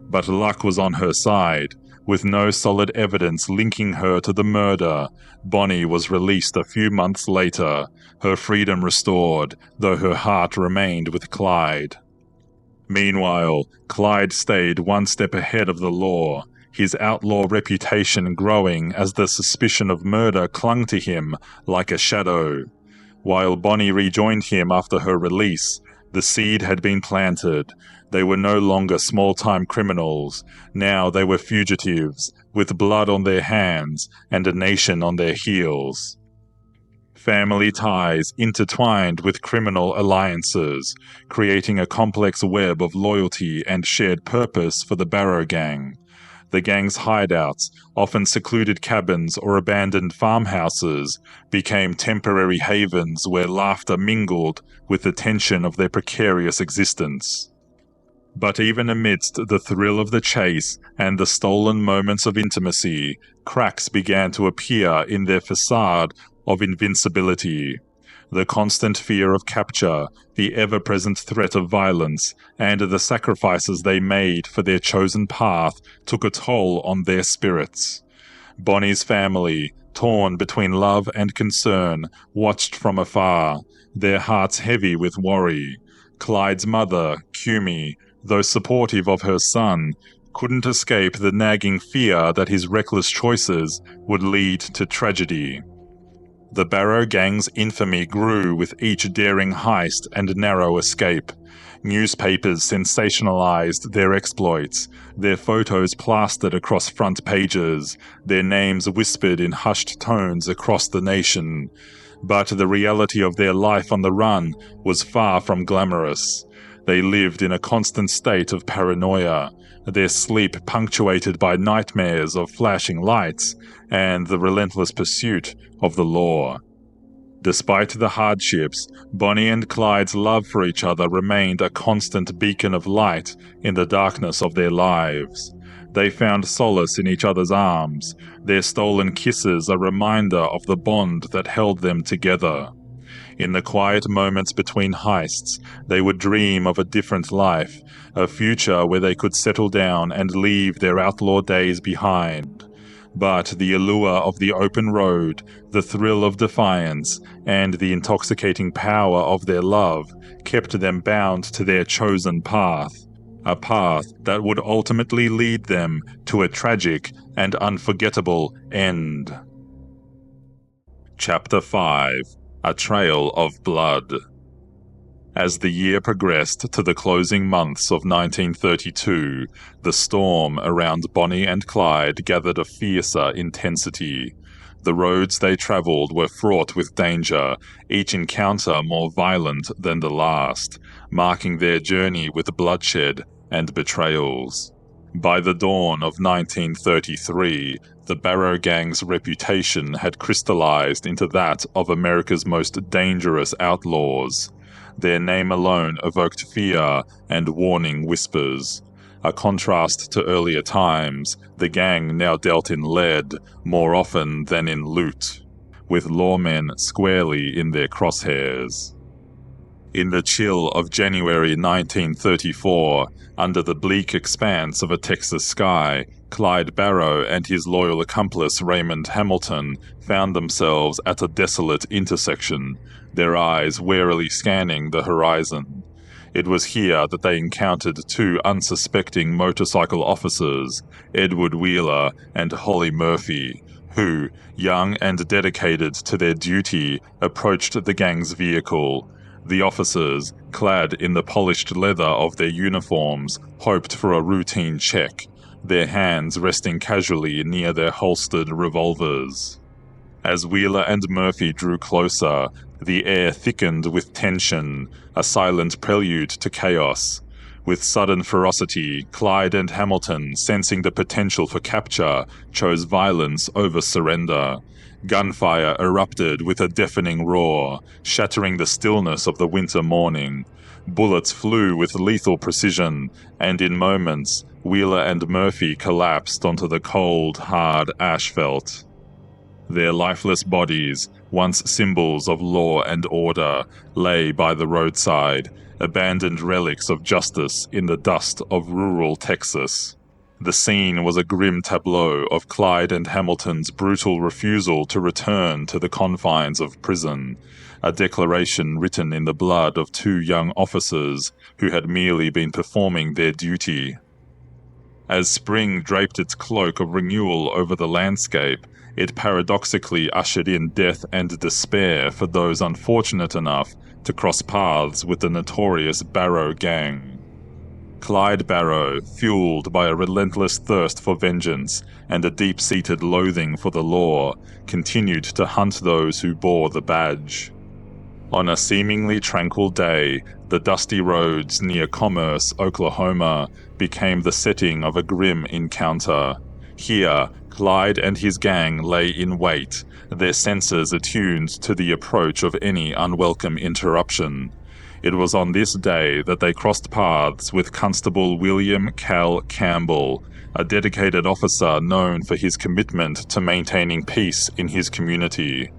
But luck was on her side. With no solid evidence linking her to the murder, Bonnie was released a few months later, her freedom restored, though her heart remained with Clyde. Meanwhile, Clyde stayed one step ahead of the law, his outlaw reputation growing as the suspicion of murder clung to him like a shadow. While Bonnie rejoined him after her release, the seed had been planted. They were no longer small-time criminals. Now they were fugitives, with blood on their hands and a nation on their heels. Family ties intertwined with criminal alliances, creating a complex web of loyalty and shared purpose for the Barrow gang. The gang's hideouts, often secluded cabins or abandoned farmhouses, became temporary havens where laughter mingled with the tension of their precarious existence. But even amidst the thrill of the chase and the stolen moments of intimacy, cracks began to appear in their facade of invincibility. The constant fear of capture, the ever-present threat of violence, and the sacrifices they made for their chosen path took a toll on their spirits. Bonnie's family, torn between love and concern, watched from afar, their hearts heavy with worry. Clyde's mother, Kumi, though supportive of her son, couldn't escape the nagging fear that his reckless choices would lead to tragedy. The Barrow gang's infamy grew with each daring heist and narrow escape. Newspapers sensationalized their exploits, their photos plastered across front pages, their names whispered in hushed tones across the nation. But the reality of their life on the run was far from glamorous. They lived in a constant state of paranoia, their sleep punctuated by nightmares of flashing lights and the relentless pursuit of the law. Despite the hardships, Bonnie and Clyde's love for each other remained a constant beacon of light in the darkness of their lives. They found solace in each other's arms, their stolen kisses a reminder of the bond that held them together. In the quiet moments between heists, they would dream of a different life, a future where they could settle down and leave their outlaw days behind. But the allure of the open road, the thrill of defiance, and the intoxicating power of their love kept them bound to their chosen path, a path that would ultimately lead them to a tragic and unforgettable end. Chapter 5: A Trail of Blood. As the year progressed to the closing months of 1932, the storm around Bonnie and Clyde gathered a fiercer intensity. The roads they travelled were fraught with danger, each encounter more violent than the last, marking their journey with bloodshed and betrayals. By the dawn of 1933, the Barrow gang's reputation had crystallized into that of America's most dangerous outlaws. Their name alone evoked fear and warning whispers. A contrast to earlier times, the gang now dealt in lead more often than in loot, with lawmen squarely in their crosshairs. In the chill of January 1934, under the bleak expanse of a Texas sky, Clyde Barrow and his loyal accomplice Raymond Hamilton found themselves at a desolate intersection, their eyes warily scanning the horizon. It was here that they encountered two unsuspecting motorcycle officers, Edward Wheeler and Holly Murphy, who, young and dedicated to their duty, approached the gang's vehicle. The officers, clad in the polished leather of their uniforms, hoped for a routine check, their hands resting casually near their holstered revolvers. As Wheeler and Murphy drew closer, the air thickened with tension, a silent prelude to chaos. With sudden ferocity, Clyde and Hamilton, sensing the potential for capture, chose violence over surrender. Gunfire erupted with a deafening roar, shattering the stillness of the winter morning. Bullets flew with lethal precision, and in moments, Wheeler and Murphy collapsed onto the cold, hard asphalt. Their lifeless bodies, once symbols of law and order, lay by the roadside, abandoned relics of justice in the dust of rural Texas. The scene was a grim tableau of Clyde and Hamilton's brutal refusal to return to the confines of prison, a declaration written in the blood of two young officers who had merely been performing their duty. As spring draped its cloak of renewal over the landscape, it paradoxically ushered in death and despair for those unfortunate enough to cross paths with the notorious Barrow gang. Clyde Barrow, fueled by a relentless thirst for vengeance and a deep-seated loathing for the law, continued to hunt those who bore the badge. On a seemingly tranquil day, the dusty roads near Commerce, Oklahoma, became the setting of a grim encounter. Here, Clyde and his gang lay in wait, their senses attuned to the approach of any unwelcome interruption. It was on this day that they crossed paths with Constable William Cal Campbell, a dedicated officer known for his commitment to maintaining peace in his community.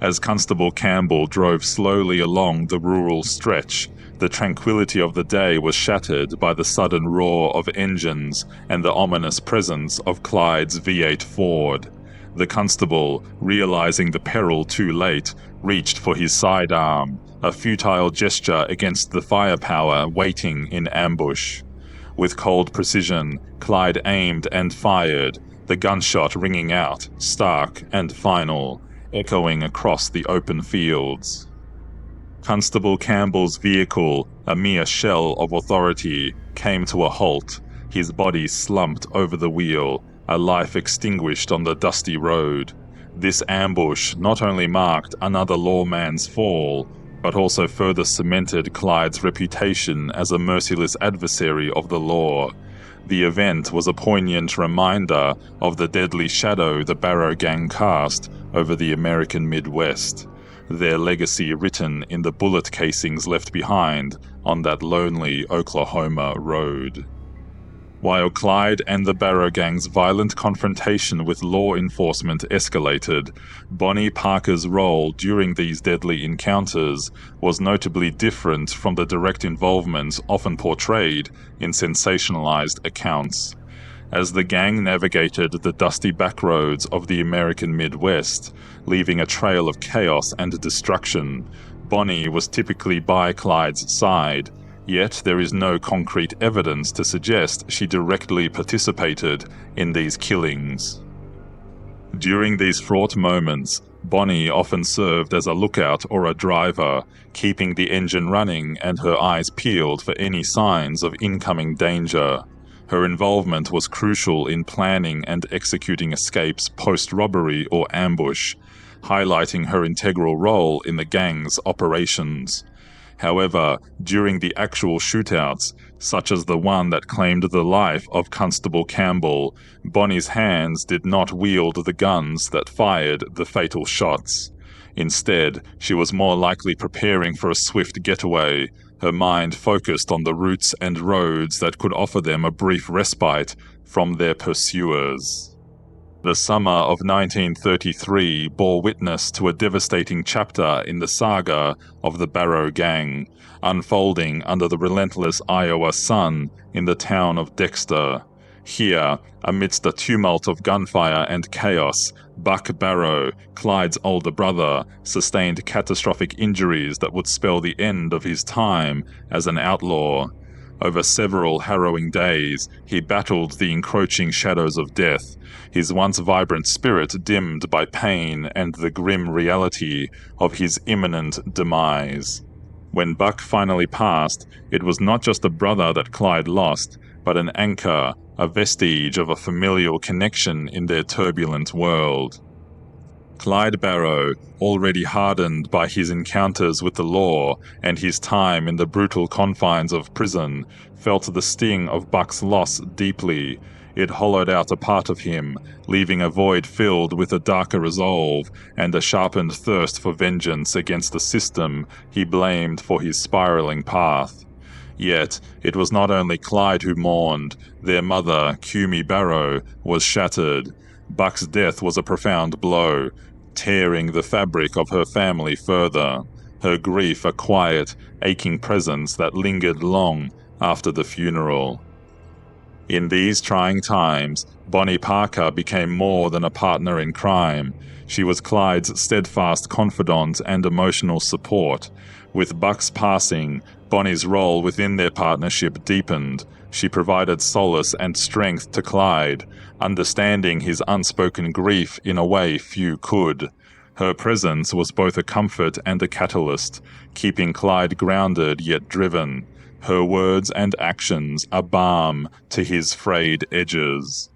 As Constable Campbell drove slowly along the rural stretch, the tranquility of the day was shattered by the sudden roar of engines and the ominous presence of Clyde's V8 Ford. The constable, realizing the peril too late, reached for his sidearm, a futile gesture against the firepower waiting in ambush. With cold precision, Clyde aimed and fired, the gunshot ringing out, stark and final, echoing across the open fields. Constable Campbell's vehicle, a mere shell of authority, came to a halt, his body slumped over the wheel, a life extinguished on the dusty road. This ambush not only marked another lawman's fall, but also further cemented Clyde's reputation as a merciless adversary of the law. The event was a poignant reminder of the deadly shadow the Barrow gang cast over the American Midwest, their legacy written in the bullet casings left behind on that lonely Oklahoma road. While Clyde and the Barrow gang's violent confrontation with law enforcement escalated, Bonnie Parker's role during these deadly encounters was notably different from the direct involvement often portrayed in sensationalized accounts. As the gang navigated the dusty backroads of the American Midwest, leaving a trail of chaos and destruction, Bonnie was typically by Clyde's side, yet there is no concrete evidence to suggest she directly participated in these killings. During these fraught moments, Bonnie often served as a lookout or a driver, keeping the engine running and her eyes peeled for any signs of incoming danger. Her involvement was crucial in planning and executing escapes post-robbery or ambush, highlighting her integral role in the gang's operations. However, during the actual shootouts, such as the one that claimed the life of Constable Campbell, Bonnie's hands did not wield the guns that fired the fatal shots. Instead, she was more likely preparing for a swift getaway, her mind focused on the routes and roads that could offer them a brief respite from their pursuers. The summer of 1933 bore witness to a devastating chapter in the saga of the Barrow gang, unfolding under the relentless Iowa sun in the town of Dexter. Here, amidst a tumult of gunfire and chaos, Buck Barrow, Clyde's older brother, sustained catastrophic injuries that would spell the end of his time as an outlaw. Over several harrowing days, he battled the encroaching shadows of death, his once vibrant spirit dimmed by pain and the grim reality of his imminent demise. When Buck finally passed, it was not just a brother that Clyde lost, but an anchor, a vestige of a familial connection in their turbulent world. Clyde Barrow, already hardened by his encounters with the law and his time in the brutal confines of prison, felt the sting of Buck's loss deeply. It hollowed out a part of him, leaving a void filled with a darker resolve and a sharpened thirst for vengeance against the system he blamed for his spiraling path. Yet, it was not only Clyde who mourned. Their mother, Kumi Barrow, was shattered. Buck's death was a profound blow, tearing the fabric of her family further, her grief a quiet, aching presence that lingered long after the funeral. In these trying times, Bonnie Parker became more than a partner in crime. She was Clyde's steadfast confidant and emotional support. With Buck's passing, Bonnie's role within their partnership deepened. She provided solace and strength to Clyde, understanding his unspoken grief in a way few could. Her presence was both a comfort and a catalyst, keeping Clyde grounded yet driven. Her words and actions a balm to his frayed edges.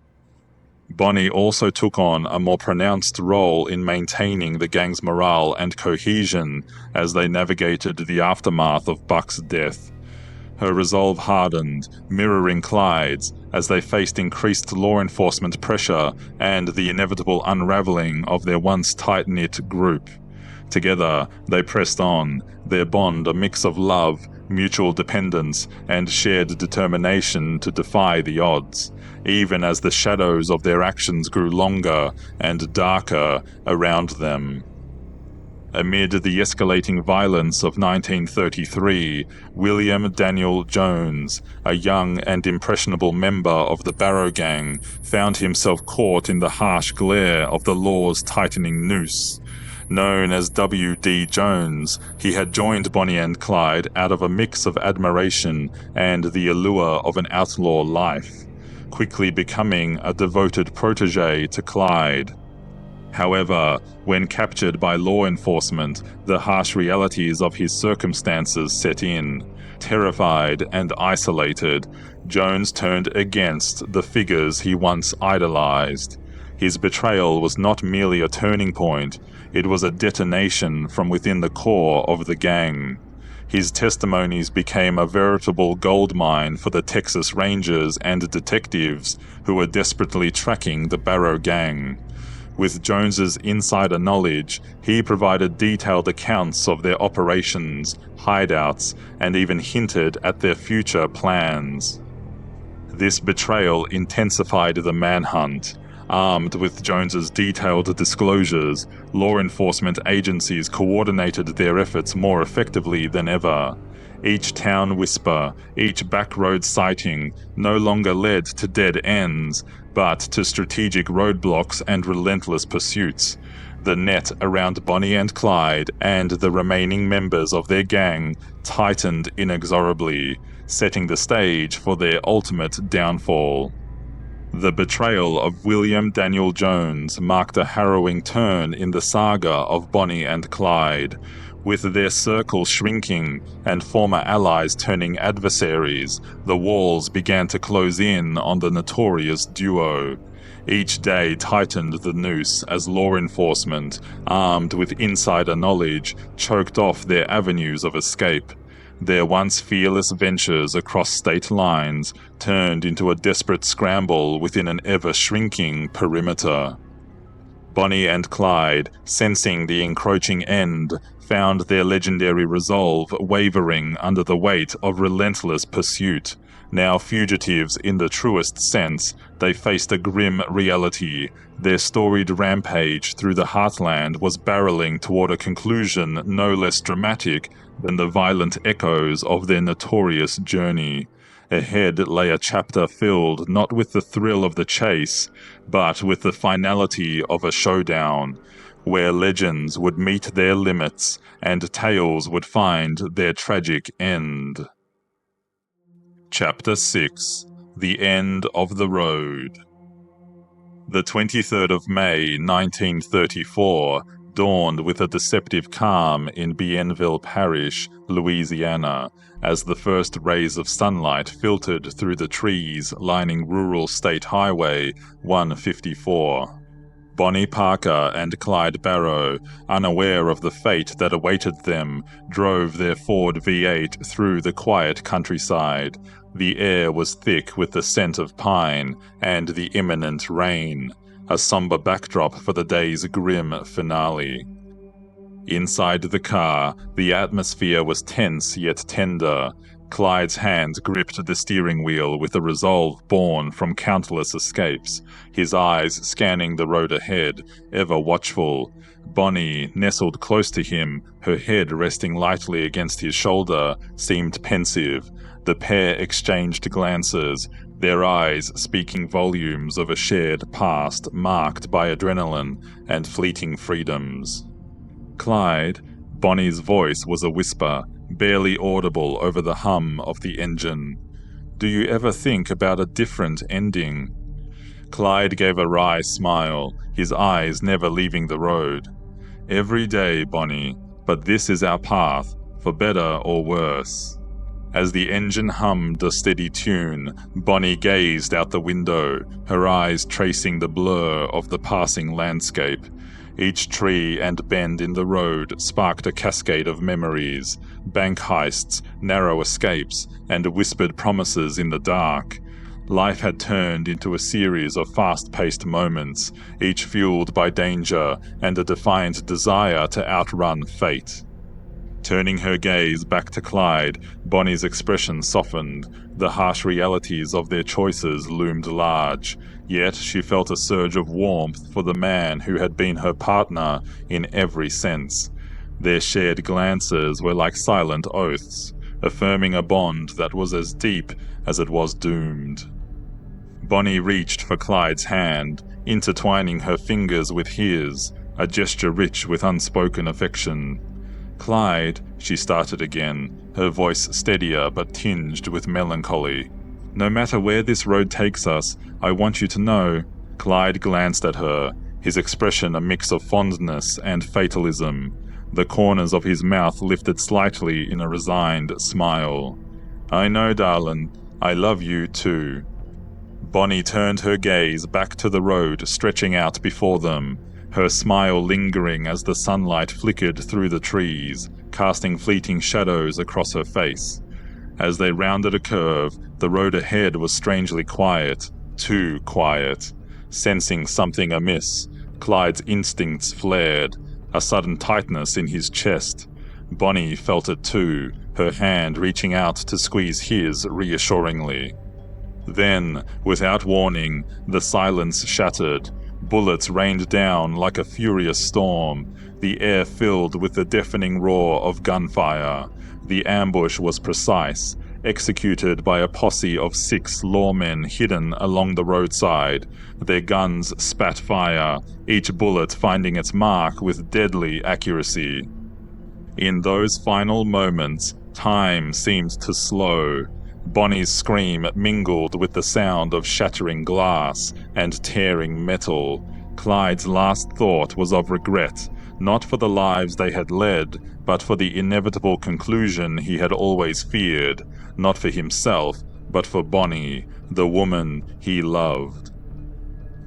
Bonnie also took on a more pronounced role in maintaining the gang's morale and cohesion as they navigated the aftermath of Buck's death. Her resolve hardened, mirroring Clyde's, as they faced increased law enforcement pressure and the inevitable unraveling of their once tight-knit group. Together, they pressed on, their bond a mix of love, mutual dependence, and shared determination to defy the odds, even as the shadows of their actions grew longer and darker around them. Amid the escalating violence of 1933, William Daniel Jones, a young and impressionable member of the Barrow gang, found himself caught in the harsh glare of the law's tightening noose. Known as W.D. Jones, he had joined Bonnie and Clyde out of a mix of admiration and the allure of an outlaw life, quickly becoming a devoted protege to Clyde. However, when captured by law enforcement, the harsh realities of his circumstances set in. Terrified and isolated, Jones turned against the figures he once idolized. His betrayal was not merely a turning point, it was a detonation from within the core of the gang. His testimonies became a veritable goldmine for the Texas Rangers and detectives who were desperately tracking the Barrow gang. With Jones's insider knowledge, he provided detailed accounts of their operations, hideouts, and even hinted at their future plans. This betrayal intensified the manhunt. Armed with Jones's detailed disclosures, law enforcement agencies coordinated their efforts more effectively than ever. Each town whisper, each backroad sighting no longer led to dead ends, but to strategic roadblocks and relentless pursuits. The net around Bonnie and Clyde and the remaining members of their gang tightened inexorably, setting the stage for their ultimate downfall. The betrayal of William Daniel Jones marked a harrowing turn in the saga of Bonnie and Clyde. With their circle shrinking and former allies turning adversaries, the walls began to close in on the notorious duo. Each day tightened the noose as law enforcement, armed with insider knowledge, choked off their avenues of escape. Their once fearless ventures across state lines turned into a desperate scramble within an ever-shrinking perimeter. Bonnie and Clyde, sensing the encroaching end, found their legendary resolve wavering under the weight of relentless pursuit. Now fugitives in the truest sense, they faced a grim reality. Their storied rampage through the heartland was barreling toward a conclusion no less dramatic than the violent echoes of their notorious journey. Ahead lay a chapter filled not with the thrill of the chase, but with the finality of a showdown, where legends would meet their limits and tales would find their tragic end. Chapter 6: The End of the Road. The 23rd of May, 1934, dawned with a deceptive calm in Bienville Parish, Louisiana, as the first rays of sunlight filtered through the trees lining rural State Highway 154. Bonnie Parker and Clyde Barrow, unaware of the fate that awaited them, drove their Ford V8 through the quiet countryside. The air was thick with the scent of pine and the imminent rain, a somber backdrop for the day's grim finale. Inside the car, the atmosphere was tense yet tender. Clyde's hand gripped the steering wheel with a resolve born from countless escapes, his eyes scanning the road ahead, ever watchful. Bonnie, nestled close to him, her head resting lightly against his shoulder, seemed pensive. The pair exchanged glances, their eyes speaking volumes of a shared past marked by adrenaline and fleeting freedoms. Clyde, Bonnie's voice was a whisper, barely audible over the hum of the engine. Do you ever think about a different ending? Clyde gave a wry smile, his eyes never leaving the road. Every day, Bonnie, but this is our path, for better or worse. As the engine hummed a steady tune, Bonnie gazed out the window, her eyes tracing the blur of the passing landscape. Each tree and bend in the road sparked a cascade of memories, bank heists, narrow escapes, and whispered promises in the dark. Life had turned into a series of fast-paced moments, each fueled by danger and a defiant desire to outrun fate. Turning her gaze back to Clyde, Bonnie's expression softened. The harsh realities of their choices loomed large, yet she felt a surge of warmth for the man who had been her partner in every sense. Their shared glances were like silent oaths, affirming a bond that was as deep as it was doomed. Bonnie reached for Clyde's hand, intertwining her fingers with his, a gesture rich with unspoken affection. Clyde, she started again, her voice steadier but tinged with melancholy. No matter where this road takes us, I want you to know. Clyde glanced at her, his expression a mix of fondness and fatalism. The corners of his mouth lifted slightly in a resigned smile. I know, darling. I love you too. Bonnie turned her gaze back to the road stretching out before them, her smile lingering as the sunlight flickered through the trees, casting fleeting shadows across her face. As they rounded a curve, the road ahead was strangely quiet, too quiet. Sensing something amiss, Clyde's instincts flared, a sudden tightness in his chest. Bonnie felt it too, her hand reaching out to squeeze his reassuringly. Then, without warning, the silence shattered. Bullets rained down like a furious storm, the air filled with the deafening roar of gunfire. The ambush was precise, executed by a posse of 6 lawmen hidden along the roadside. Their guns spat fire, each bullet finding its mark with deadly accuracy. In those final moments, time seemed to slow. Bonnie's scream mingled with the sound of shattering glass and tearing metal. Clyde's last thought was of regret, not for the lives they had led, but for the inevitable conclusion he had always feared, not for himself, but for Bonnie, the woman he loved.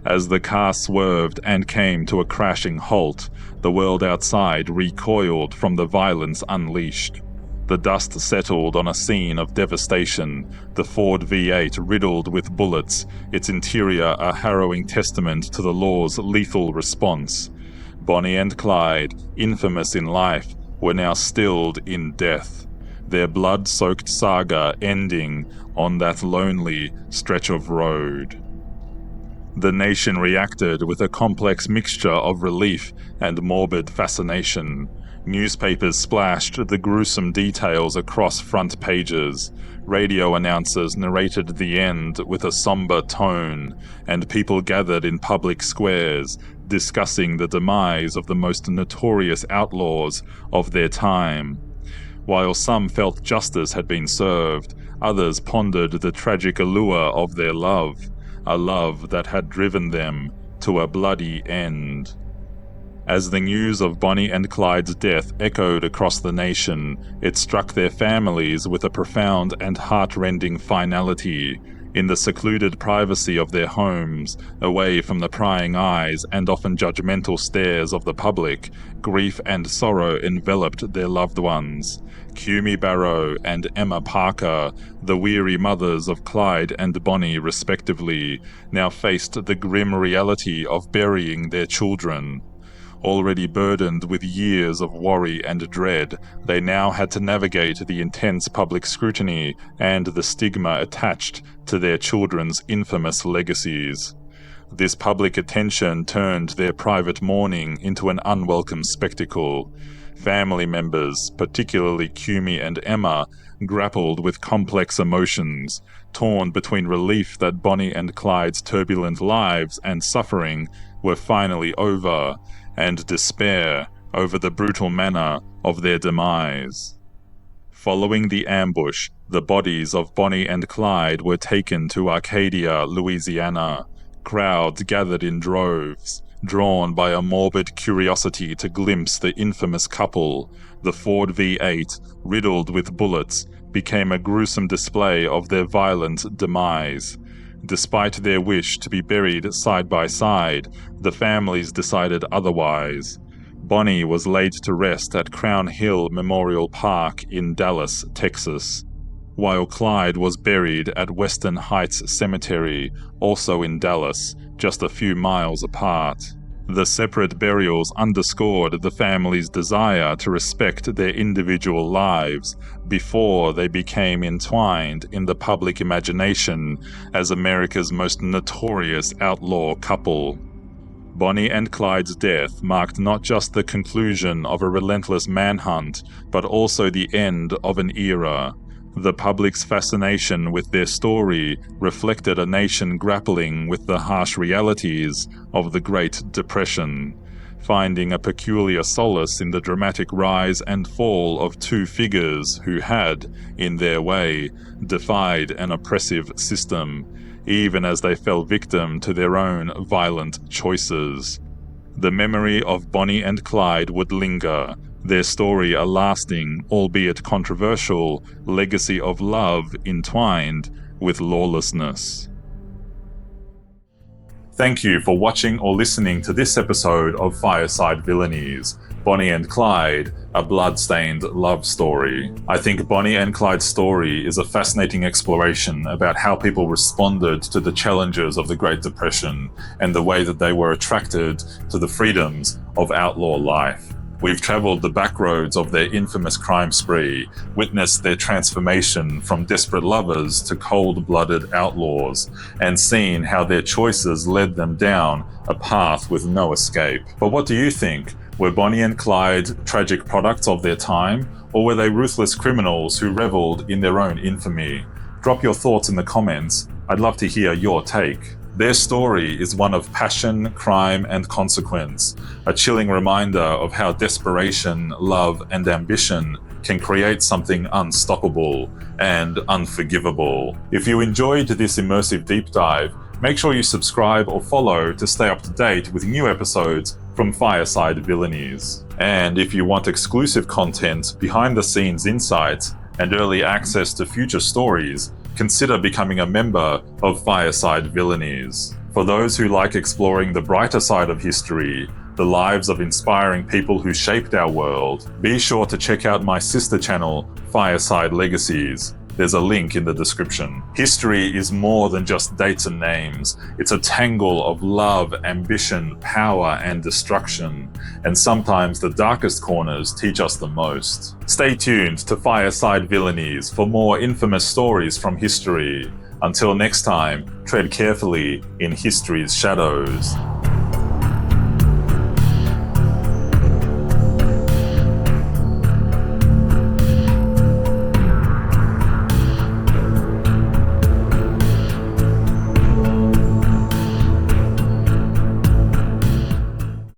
As the car swerved and came to a crashing halt, the world outside recoiled from the violence unleashed. The dust settled on a scene of devastation, the Ford V8 riddled with bullets, its interior a harrowing testament to the law's lethal response. Bonnie and Clyde, infamous in life, were now stilled in death, their blood-soaked saga ending on that lonely stretch of road. The nation reacted with a complex mixture of relief and morbid fascination. Newspapers splashed the gruesome details across front pages. Radio announcers narrated the end with a somber tone, and people gathered in public squares, discussing the demise of the most notorious outlaws of their time. While some felt justice had been served, others pondered the tragic allure of their love, a love that had driven them to a bloody end. As the news of Bonnie and Clyde's death echoed across the nation, it struck their families with a profound and heartrending finality. In the secluded privacy of their homes, away from the prying eyes and often judgmental stares of the public, grief and sorrow enveloped their loved ones. Kumi Barrow and Emma Parker, the weary mothers of Clyde and Bonnie respectively, now faced the grim reality of burying their children. Already burdened with years of worry and dread, they now had to navigate the intense public scrutiny and the stigma attached to their children's infamous legacies. This public attention turned their private mourning into an unwelcome spectacle. Family members, particularly Kumi and Emma, grappled with complex emotions, torn between relief that Bonnie and Clyde's turbulent lives and suffering were finally over, and despair over the brutal manner of their demise. Following the ambush, the bodies of Bonnie and Clyde were taken to Arcadia, Louisiana. Crowds gathered in droves, drawn by a morbid curiosity to glimpse the infamous couple. The Ford V8, riddled with bullets, became a gruesome display of their violent demise. Despite their wish to be buried side by side, the families decided otherwise. Bonnie was laid to rest at Crown Hill Memorial Park in Dallas, Texas, while Clyde was buried at Western Heights Cemetery, also in Dallas, just a few miles apart. The separate burials underscored the family's desire to respect their individual lives before they became entwined in the public imagination as America's most notorious outlaw couple. Bonnie and Clyde's death marked not just the conclusion of a relentless manhunt, but also the end of an era. The public's fascination with their story reflected a nation grappling with the harsh realities of the Great Depression, finding a peculiar solace in the dramatic rise and fall of two figures who had, in their way, defied an oppressive system, even as they fell victim to their own violent choices. The memory of Bonnie and Clyde would linger, their story a lasting, albeit controversial, legacy of love entwined with lawlessness. Thank you for watching or listening to this episode of Fireside Villainies, Bonnie and Clyde, a bloodstained love story. I think Bonnie and Clyde's story is a fascinating exploration about how people responded to the challenges of the Great Depression and the way that they were attracted to the freedoms of outlaw life. We've traveled the back roads of their infamous crime spree, witnessed their transformation from desperate lovers to cold-blooded outlaws, and seen how their choices led them down a path with no escape. But what do you think? Were Bonnie and Clyde tragic products of their time, or were they ruthless criminals who reveled in their own infamy? Drop your thoughts in the comments. I'd love to hear your take. Their story is one of passion, crime, and consequence, a chilling reminder of how desperation, love, and ambition can create something unstoppable and unforgivable. If you enjoyed this immersive deep dive, make sure you subscribe or follow to stay up to date with new episodes from Fireside Villainies. And if you want exclusive content, behind-the-scenes insights, and early access to future stories, consider becoming a member of Fireside Villainies. For those who like exploring the brighter side of history, the lives of inspiring people who shaped our world, be sure to check out my sister channel, Fireside Legacies. There's a link in the description. History is more than just dates and names. It's a tangle of love, ambition, power, and destruction. And sometimes the darkest corners teach us the most. Stay tuned to Fireside Villainies for more infamous stories from history. Until next time, tread carefully in history's shadows.